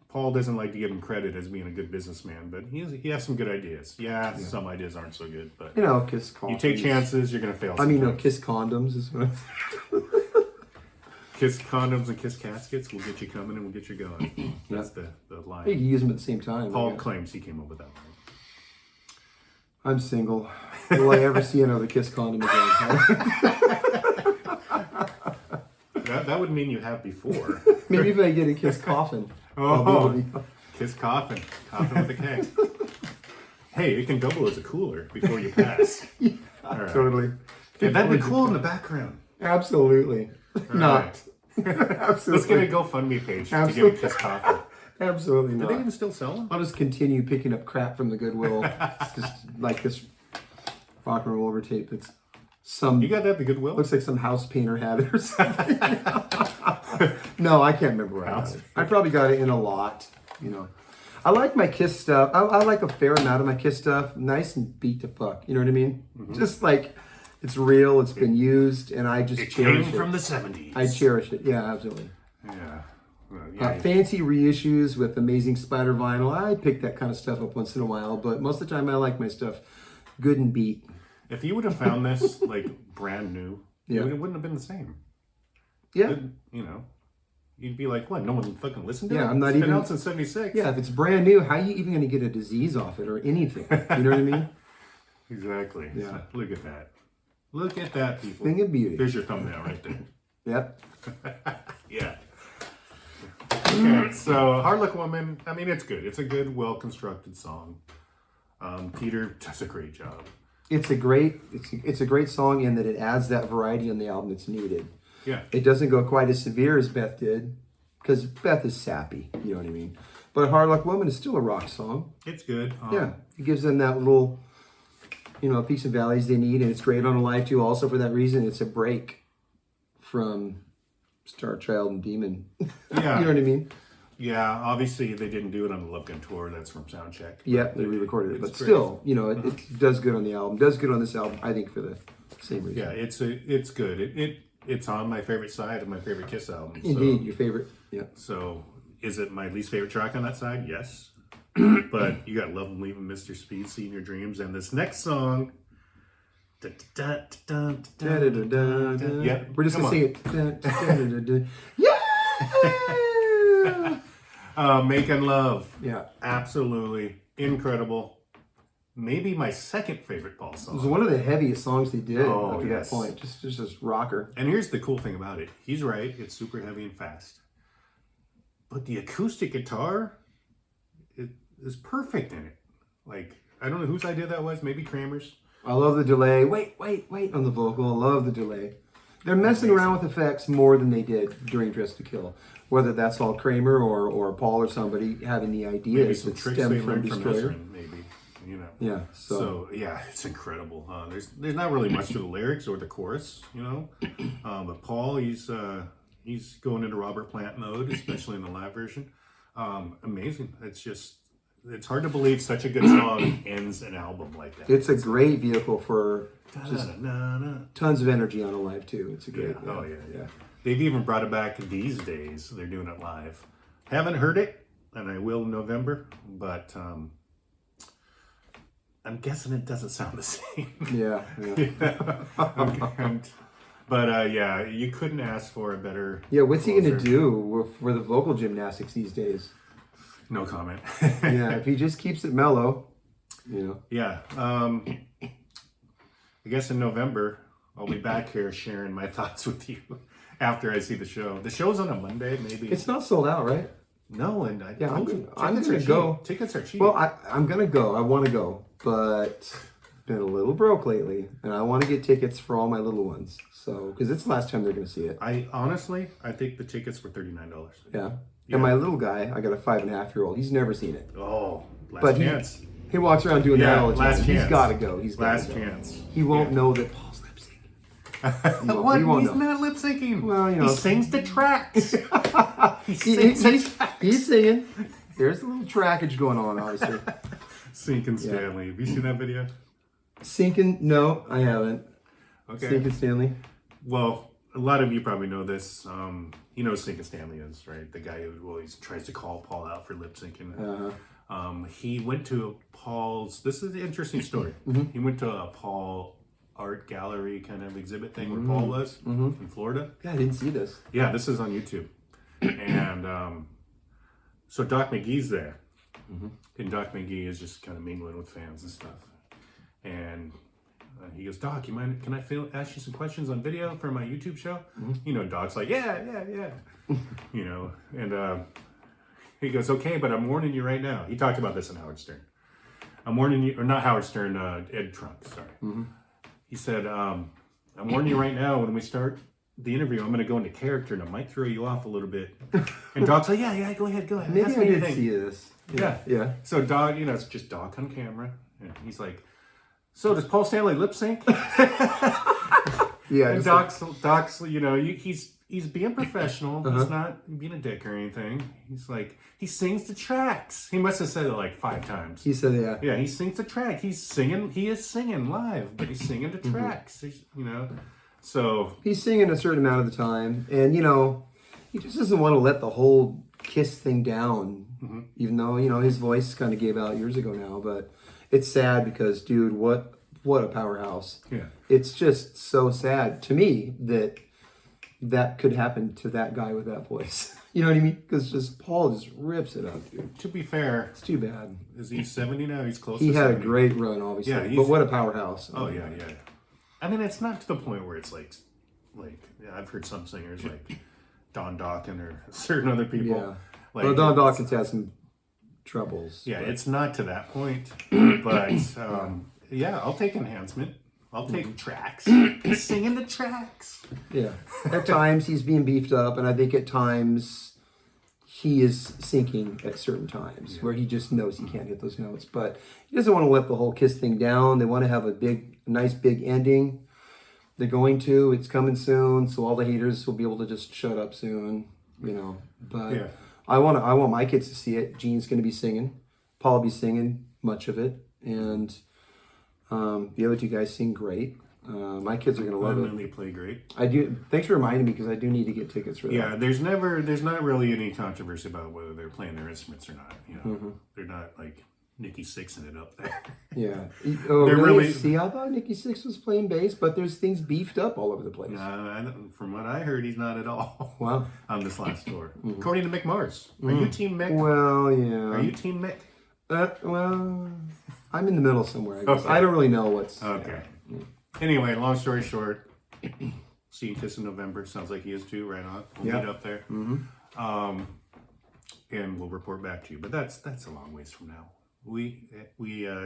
Speaker 1: Paul doesn't like to give him credit as being a good businessman, but he has some good ideas. Yeah, some ideas aren't so good, but
Speaker 2: you know, kiss condoms.
Speaker 1: you take chances, you're gonna fail.
Speaker 2: I mean, no, kiss condoms is what.
Speaker 1: Kiss condoms and kiss caskets. We'll get you coming and we'll get you going. That's the line.
Speaker 2: You can use them at the same time.
Speaker 1: Paul claims he came up with that line.
Speaker 2: I'm single. Will I ever see another kiss condom again?
Speaker 1: That would mean you have before.
Speaker 2: Maybe if I get a kiss coffin.
Speaker 1: Kiss coffin with a K. Hey, it can double as a cooler before you pass. All right.
Speaker 2: Totally.
Speaker 1: Yeah, that'd be cool in the background.
Speaker 2: Absolutely.
Speaker 1: Not.
Speaker 2: Absolutely.
Speaker 1: Let's get a GoFundMe page to get a kiss coffin.
Speaker 2: Absolutely
Speaker 1: Do
Speaker 2: not.
Speaker 1: they even still sell them?
Speaker 2: I'll just continue picking up crap from the Goodwill. It's just like this rock and roll over tape that's
Speaker 1: You got that at the Goodwill?
Speaker 2: looks like some house painter had it or something. No, I can't remember where I got it. I probably got it in a lot, you know. I like my Kiss stuff. I like a fair amount of my Kiss stuff. Nice and beat to fuck. You know what I mean? Mm-hmm. Just like it's real, it's been used, and I just cherish it.
Speaker 1: Came from the 70s.
Speaker 2: I cherish it. Yeah, absolutely.
Speaker 1: Yeah.
Speaker 2: Fancy reissues with amazing splatter vinyl. I pick that kind of stuff up once in a while, but most of the time I like my stuff good and beat.
Speaker 1: If you would have found this like brand new, it wouldn't have been the same.
Speaker 2: Yeah.
Speaker 1: You know, you'd be like, what? No one fucking listened to it?
Speaker 2: Yeah, I'm not
Speaker 1: It's
Speaker 2: even
Speaker 1: been out since 76.
Speaker 2: Yeah, if it's brand new, how are you even going to get a disease off it or anything? You know what I mean?
Speaker 1: Exactly.
Speaker 2: Yeah.
Speaker 1: So, look at that. Look at that, people.
Speaker 2: Thing of beauty.
Speaker 1: There's your thumbnail right there.
Speaker 2: Yep.
Speaker 1: Yeah. Okay, so Hard Luck Woman, I mean, it's good. It's a good, well-constructed song. Peter does a great job.
Speaker 2: It's a great song in that it adds that variety on the album that's needed.
Speaker 1: Yeah.
Speaker 2: It doesn't go quite as severe as Beth did, because Beth is sappy, you know what I mean? But Hard Luck Woman is still a rock song.
Speaker 1: It's good.
Speaker 2: Yeah. It gives them that little, peaks and valleys they need, and it's great on a live too. Also for that reason, it's a break from Star Child and Demon.
Speaker 1: Yeah.
Speaker 2: You know what I mean?
Speaker 1: Yeah, obviously they didn't do it on the Love Gun tour. That's from Soundcheck.
Speaker 2: Yeah, they re-recorded it. But
Speaker 1: great.
Speaker 2: still, it does good on the album. Does good on this album, I think, for the same reason.
Speaker 1: Yeah, it's good. It's on my favorite side of my favorite Kiss album.
Speaker 2: Indeed, your favorite. Yeah.
Speaker 1: So, is it my least favorite track on that side? Yes. But you got Love and Leaving Mr. Speed, See in Your Dreams, and this next song Yeah,
Speaker 2: We're just
Speaker 1: come
Speaker 2: gonna sing it. Yeah.
Speaker 1: Making Love.
Speaker 2: Yeah.
Speaker 1: Absolutely incredible. Maybe my second favorite Paul
Speaker 2: It was
Speaker 1: song.
Speaker 2: one of the heaviest songs they did
Speaker 1: Oh,
Speaker 2: up to
Speaker 1: yes.
Speaker 2: that point. Just this rocker.
Speaker 1: And here's the cool thing about it. He's right. It's super heavy and fast. But the acoustic guitar is perfect in it. Like, I don't know whose idea that was. Maybe Kramer's.
Speaker 2: I love the delay. Wait on the vocal. I love the delay. They're messing around with effects more than they did during Dress to Kill. Whether that's all Kramer or Paul or somebody having the
Speaker 1: Maybe
Speaker 2: ideas
Speaker 1: some
Speaker 2: that
Speaker 1: tricks
Speaker 2: stem
Speaker 1: they
Speaker 2: from
Speaker 1: learned from
Speaker 2: Destroyer.
Speaker 1: Ezrin, maybe. You know.
Speaker 2: Yeah.
Speaker 1: So yeah, it's incredible. There's not really much to the lyrics or the chorus, you know. But Paul, he's going into Robert Plant mode, especially in the live version. Amazing. It's hard to believe such a good song ends an album like that.
Speaker 2: It's a great vehicle for just tons of energy on a live too. It's a great.
Speaker 1: Yeah. Oh yeah. They've even brought it back these days. They're doing it live. Haven't heard it, and I will in November, but I'm guessing it doesn't sound the same.
Speaker 2: Yeah.
Speaker 1: But yeah, you couldn't ask for a better.
Speaker 2: Yeah, what's he gonna
Speaker 1: closer.
Speaker 2: do for the vocal gymnastics these days?
Speaker 1: No comment.
Speaker 2: Yeah, if he just keeps it mellow, you know.
Speaker 1: Yeah. I guess in November I'll be back here sharing my thoughts with you after I see the show. The show's on a Monday, maybe.
Speaker 2: It's not sold out, right?
Speaker 1: No, and I
Speaker 2: Yeah,
Speaker 1: told you,
Speaker 2: I'm
Speaker 1: tickets
Speaker 2: gonna
Speaker 1: are cheap.
Speaker 2: go.
Speaker 1: Tickets are cheap.
Speaker 2: Well, I'm gonna go. I want to go, but been a little broke lately, and I want to get tickets for all my little ones. So, because it's the last time they're gonna see it.
Speaker 1: I think the tickets were $39.
Speaker 2: Yeah.
Speaker 1: Yeah.
Speaker 2: And my little guy, I got a 5.5-year-old. He's never seen it,
Speaker 1: Oh, last
Speaker 2: but
Speaker 1: chance.
Speaker 2: he walks around doing that
Speaker 1: Yeah,
Speaker 2: all the time.
Speaker 1: last
Speaker 2: He's
Speaker 1: chance.
Speaker 2: got to go. He's got
Speaker 1: Last
Speaker 2: to go.
Speaker 1: chance.
Speaker 2: He won't
Speaker 1: Yeah.
Speaker 2: know that Paul's lip syncing.
Speaker 1: What?
Speaker 2: he won't
Speaker 1: He's
Speaker 2: know.
Speaker 1: not lip syncing.
Speaker 2: Well, you know.
Speaker 1: He sings the tracks. he
Speaker 2: He-
Speaker 1: sings the
Speaker 2: he's,
Speaker 1: tracks.
Speaker 2: he's singing. There's a little trackage going on, obviously.
Speaker 1: Sinking Stanley. Have you seen that video?
Speaker 2: Sinking? No, I haven't.
Speaker 1: Okay.
Speaker 2: Sinking Stanley.
Speaker 1: Well, a lot of you probably know this. You know who Sinkin' Stanley is, right? The guy who always tries to call Paul out for lip syncing. He went to Paul's. This is an interesting story. He went to a Paul art gallery kind of exhibit thing where Paul was in Florida.
Speaker 2: Yeah, I didn't see this.
Speaker 1: Yeah, this is on YouTube. And so Doc McGee's there. And Doc McGee is just kind of mingling with fans and stuff. And he goes, Doc, you mind? Can I ask you some questions on video for my YouTube show? You know, Doc's like, yeah. You know, and he goes, okay, but I'm warning you right now. He talked about this in Howard Stern. I'm warning you, or not Howard Stern, Ed Trunk, sorry. He said, I'm warning you right now, when we start the interview, I'm going to go into character and I might throw you off a little bit. And Doc's like, yeah, go ahead.
Speaker 2: Maybe
Speaker 1: Ask
Speaker 2: I
Speaker 1: me
Speaker 2: did
Speaker 1: anything.
Speaker 2: see this.
Speaker 1: Yeah. So Doc, you know, it's just Doc on camera. And he's like, so does Paul Stanley lip sync?
Speaker 2: Yeah.
Speaker 1: And Doc's, you know, he's being professional. He's not being a dick or anything. He's like, he sings the tracks. He must have said it like 5 times.
Speaker 2: He said, yeah.
Speaker 1: Yeah, he sings the track. He is singing live, but he's singing the tracks. You know, so
Speaker 2: He's singing a certain amount of the time, and you know, he just doesn't want to let the whole Kiss thing down. Even though, you know, his voice kind of gave out years ago now, but it's sad because, dude, what a powerhouse.
Speaker 1: Yeah.
Speaker 2: It's just so sad to me that could happen to that guy with that voice. You know what I mean? Because just Paul just rips it up, dude.
Speaker 1: To be fair,
Speaker 2: It's too bad.
Speaker 1: is he 70 now? He's close.
Speaker 2: He
Speaker 1: to
Speaker 2: had a
Speaker 1: 70.
Speaker 2: great run, obviously.
Speaker 1: Yeah,
Speaker 2: but what a powerhouse.
Speaker 1: Oh yeah. I mean, it's not to the point where it's like yeah, I've heard some singers like Don Dawkins or certain other people.
Speaker 2: Yeah.
Speaker 1: Like,
Speaker 2: Well, Don Dawkins has some troubles.
Speaker 1: yeah,
Speaker 2: but-
Speaker 1: it's not to that point, but yeah, I'll take enhancement. I'll take tracks. He's singing the tracks.
Speaker 2: Yeah. At times he's being beefed up, and I think at times he is sinking at certain times where he just knows he can't hit those notes. But he doesn't want to let the whole Kiss thing down. They want to have a nice big ending. They're going to. It's coming soon, so all the haters will be able to just shut up soon, you know. But
Speaker 1: Yeah.
Speaker 2: I want my kids to see it. Gene's going to be singing. Paul will be singing much of it, and the other 2 guys sing great. My kids are going to love it.
Speaker 1: They play great.
Speaker 2: I do. Thanks for reminding me because I do need to get tickets for that.
Speaker 1: Yeah, there's not really any controversy about whether they're playing their instruments or not. You know, they're not like Nikki Sixxing it up there.
Speaker 2: Yeah. Oh,
Speaker 1: They're
Speaker 2: really?
Speaker 1: really-
Speaker 2: See, I thought Nikki Sixx was playing bass, but there's things beefed up all over the place.
Speaker 1: From what I heard, he's not at all
Speaker 2: Wow.
Speaker 1: on this last tour. According to Mick Mars. Are you Team Mick?
Speaker 2: Well, yeah.
Speaker 1: Are you Team Mick?
Speaker 2: Well, I'm in the middle somewhere, I guess.
Speaker 1: Okay.
Speaker 2: I don't really know what's...
Speaker 1: Okay. Anyway, long story short, seeing Kiss in November. Sounds like he is too, right on. We'll meet up there. And we'll report back to you. But that's a long ways from now. We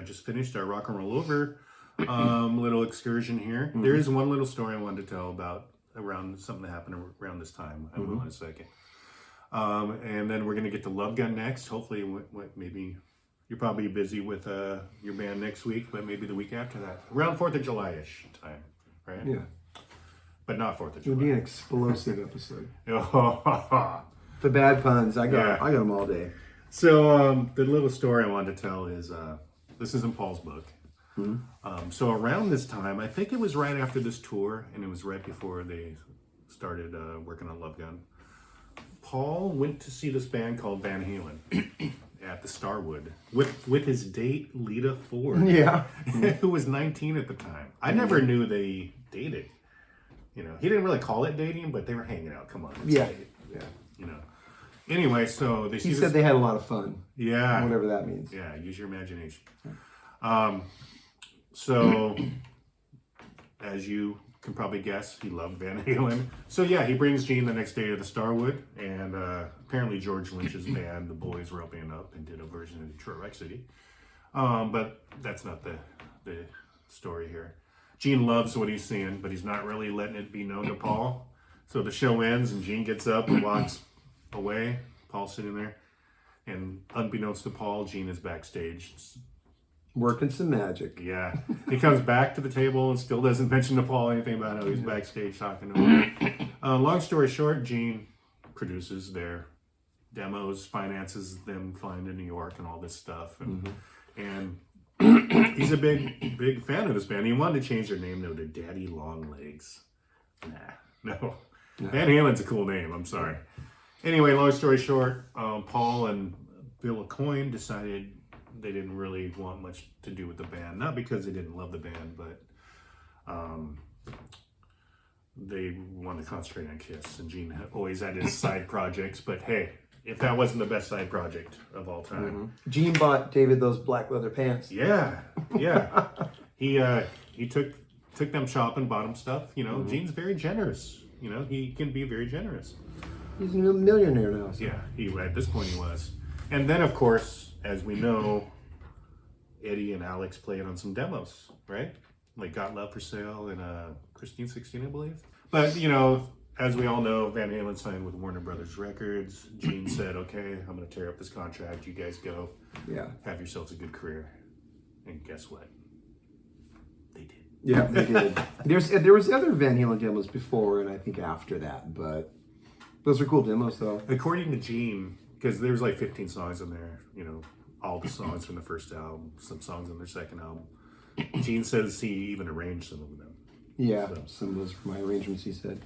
Speaker 1: just finished our Rock and Roll Over little excursion here. There is one little story I wanted to tell about around something that happened around this time. I will in a second. And then we're going to get to Love Gun next. Hopefully, maybe you're probably busy with your band next week, but maybe the week after that. Around 4th of July-ish time, right?
Speaker 2: Yeah.
Speaker 1: But not 4th of
Speaker 2: It would be
Speaker 1: July.
Speaker 2: an explosive episode.
Speaker 1: So,
Speaker 2: The bad puns, I got them all day.
Speaker 1: the little story I wanted to tell is, this is in Paul's book. So around this time, I think it was right after this tour, and it was right before they started working on Love Gun. Paul went to see this band called Van Halen at the Starwood with his date Lita Ford,
Speaker 2: Yeah.
Speaker 1: who was 19 at the time. I never knew they dated. You know, he didn't really call it dating, but they were hanging out. Come on,
Speaker 2: Yeah.
Speaker 1: yeah. You know. Anyway, so they see
Speaker 2: He
Speaker 1: this.
Speaker 2: said they had a lot of fun.
Speaker 1: Yeah.
Speaker 2: Whatever that means.
Speaker 1: Yeah, use your imagination. So, as you can probably guess, he loved Van Halen. So yeah, he brings Gene the next day to the Starwood, and apparently George Lynch's band, the Boys, were opening up and did a version of Detroit Rock City. But that's not the story here. Gene loves what he's seeing, but he's not really letting it be known to Paul. So the show ends, and Gene gets up and walks away. Paul's sitting there, and unbeknownst to Paul, Gene is backstage.
Speaker 2: Working some magic.
Speaker 1: Yeah, he comes back to the table and still doesn't mention to Paul anything about how he's backstage talking to him. Long story short, Gene produces their demos, finances them flying to New York and all this stuff, and he's a big fan of this band. He wanted to change their name though to Daddy Longlegs. No. Van Halen's a cool name. I'm sorry. Anyway, long story short, Paul and Bill Aucoin decided they didn't really want much to do with the band. Not because they didn't love the band, but they wanted to concentrate on Kiss. And Gene always had his side projects. But hey, if that wasn't the best side project of all time.
Speaker 2: Gene bought David those black leather pants.
Speaker 1: Yeah. He took them shopping, bought them stuff. You know, Gene's very generous. You know, he can be very generous.
Speaker 2: He's a millionaire now. So.
Speaker 1: Yeah, at this point he was. And then, of course, as we know, Eddie and Alex played on some demos, right? Like Got Love for Sale and Christine 16, I believe. But, you know, as we all know, Van Halen signed with Warner Brothers Records. Gene said, okay, I'm going to tear up this contract. You guys go.
Speaker 2: Yeah.
Speaker 1: Have yourselves a good career. And guess what? They did.
Speaker 2: Yeah, they did. There was other Van Halen demos before and I think after that, but those are cool demos though.
Speaker 1: According to Gene, because there's like 15 songs in there, you know, all the songs from the first album, some songs on their second album. Gene says he even arranged some of them.
Speaker 2: Yeah, some of those for my arrangements, he said.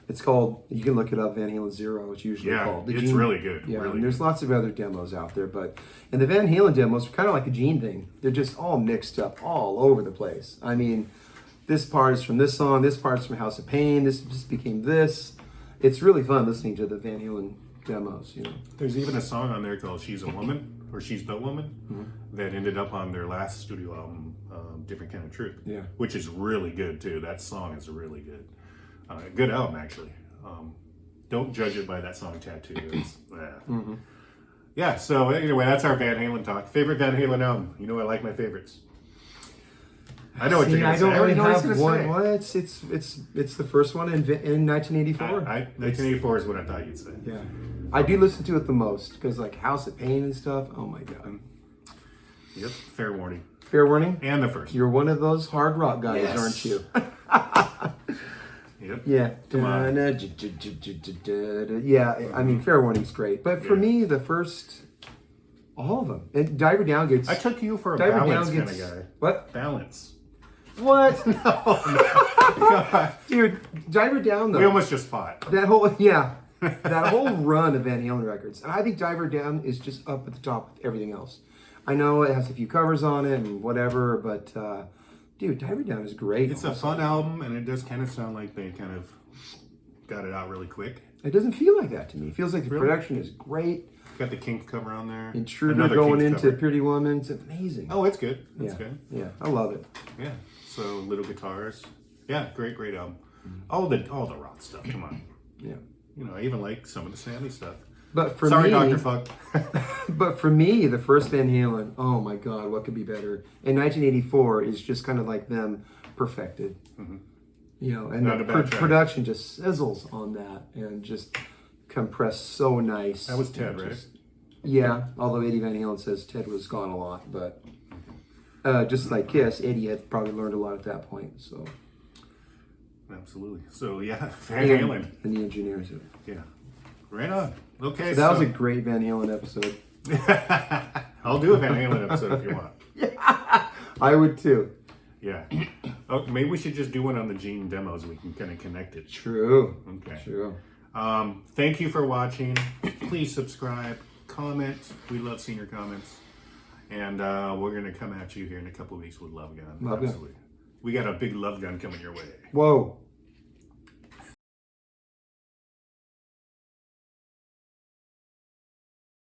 Speaker 2: It's called, you can look it up, Van Halen Zero, it's usually called.
Speaker 1: It's really good.
Speaker 2: Yeah,
Speaker 1: really
Speaker 2: and there's lots of other demos out there, and the Van Halen demos are kind of like the Gene thing. They're just all mixed up all over the place. I mean, this part is from this song, this part's from House of Pain, this just became this. It's really fun listening to the Van Halen demos, you know.
Speaker 1: There's even a song on there called She's a Woman, or She's the Woman, that ended up on their last studio album, Different Kind of Truth, which is really good too. That song is really good. Good album, actually. Don't judge it by that song Tattoo. It's, Yeah, so anyway, that's our Van Halen talk. Favorite Van Halen album? You know I like my favorites. I know what you're going to say.
Speaker 2: I don't really have
Speaker 1: Say.
Speaker 2: one. Well, it's the first one in 1984.
Speaker 1: 1984 is what I thought you'd say.
Speaker 2: Yeah. I do listen to it the most because like House of Pain and stuff. Oh my God.
Speaker 1: Yep, Fair Warning.
Speaker 2: Fair Warning?
Speaker 1: And the first.
Speaker 2: You're one of those hard rock guys,
Speaker 1: Yes.
Speaker 2: aren't you?
Speaker 1: Yep.
Speaker 2: Yeah.
Speaker 1: Come on.
Speaker 2: Yeah, I mean, Fair Warning's great. But for me, the first, all of them. And Diver Down gets...
Speaker 1: I took you for a
Speaker 2: Diver
Speaker 1: balance
Speaker 2: Down
Speaker 1: kind
Speaker 2: gets...
Speaker 1: of guy.
Speaker 2: What?
Speaker 1: Balance.
Speaker 2: What?
Speaker 1: God.
Speaker 2: Dude, Diver Down, though.
Speaker 1: We almost just fought.
Speaker 2: That whole, that whole run of Van Halen records. And I think Diver Down is just up at the top with everything else. I know it has a few covers on it and whatever, but dude, Dive Me Down is great.
Speaker 1: It's a fun album, and it does kind of sound like they kind of got it out really quick.
Speaker 2: It doesn't feel like that to me. It feels like the production is great.
Speaker 1: Got the Kinks cover on there.
Speaker 2: Intruder
Speaker 1: Another
Speaker 2: going
Speaker 1: Kinks
Speaker 2: into
Speaker 1: cover.
Speaker 2: Pretty Woman. It's amazing.
Speaker 1: Oh, it's good. It's
Speaker 2: yeah.
Speaker 1: good.
Speaker 2: Yeah, I love it.
Speaker 1: Yeah. So little guitars. Yeah, great album.
Speaker 2: Mm-hmm.
Speaker 1: All the rock stuff. Come on.
Speaker 2: Yeah.
Speaker 1: You know, I even like some of the Sammy stuff.
Speaker 2: But for
Speaker 1: Sorry,
Speaker 2: me,
Speaker 1: Dr. Fuck.
Speaker 2: but for me, the first Van Halen, oh my God, what could be better? In 1984 is just kind of like them perfected. Mm-hmm. You know, and the production just sizzles on that and just compressed so nice.
Speaker 1: That was Ted, right?
Speaker 2: Yeah, although Eddie Van Halen says Ted was gone a lot, but just like Kiss, Eddie had probably learned a lot at that point. So
Speaker 1: absolutely. So yeah, Van Halen
Speaker 2: and the engineers.
Speaker 1: Yeah, right on. Okay,
Speaker 2: so that was a great Van Halen episode.
Speaker 1: I'll do a Van Halen episode if you want.
Speaker 2: Yeah, I would too.
Speaker 1: Yeah. Oh, maybe we should just do one on the Gene demos. We can kind of connect it.
Speaker 2: True.
Speaker 1: Okay.
Speaker 2: True.
Speaker 1: Thank you for watching. Please subscribe, comment. We love seeing your comments. And we're going to come at you here in a couple of weeks with Love Gun.
Speaker 2: Love Gun.
Speaker 1: We got a big Love Gun coming your way.
Speaker 2: Whoa.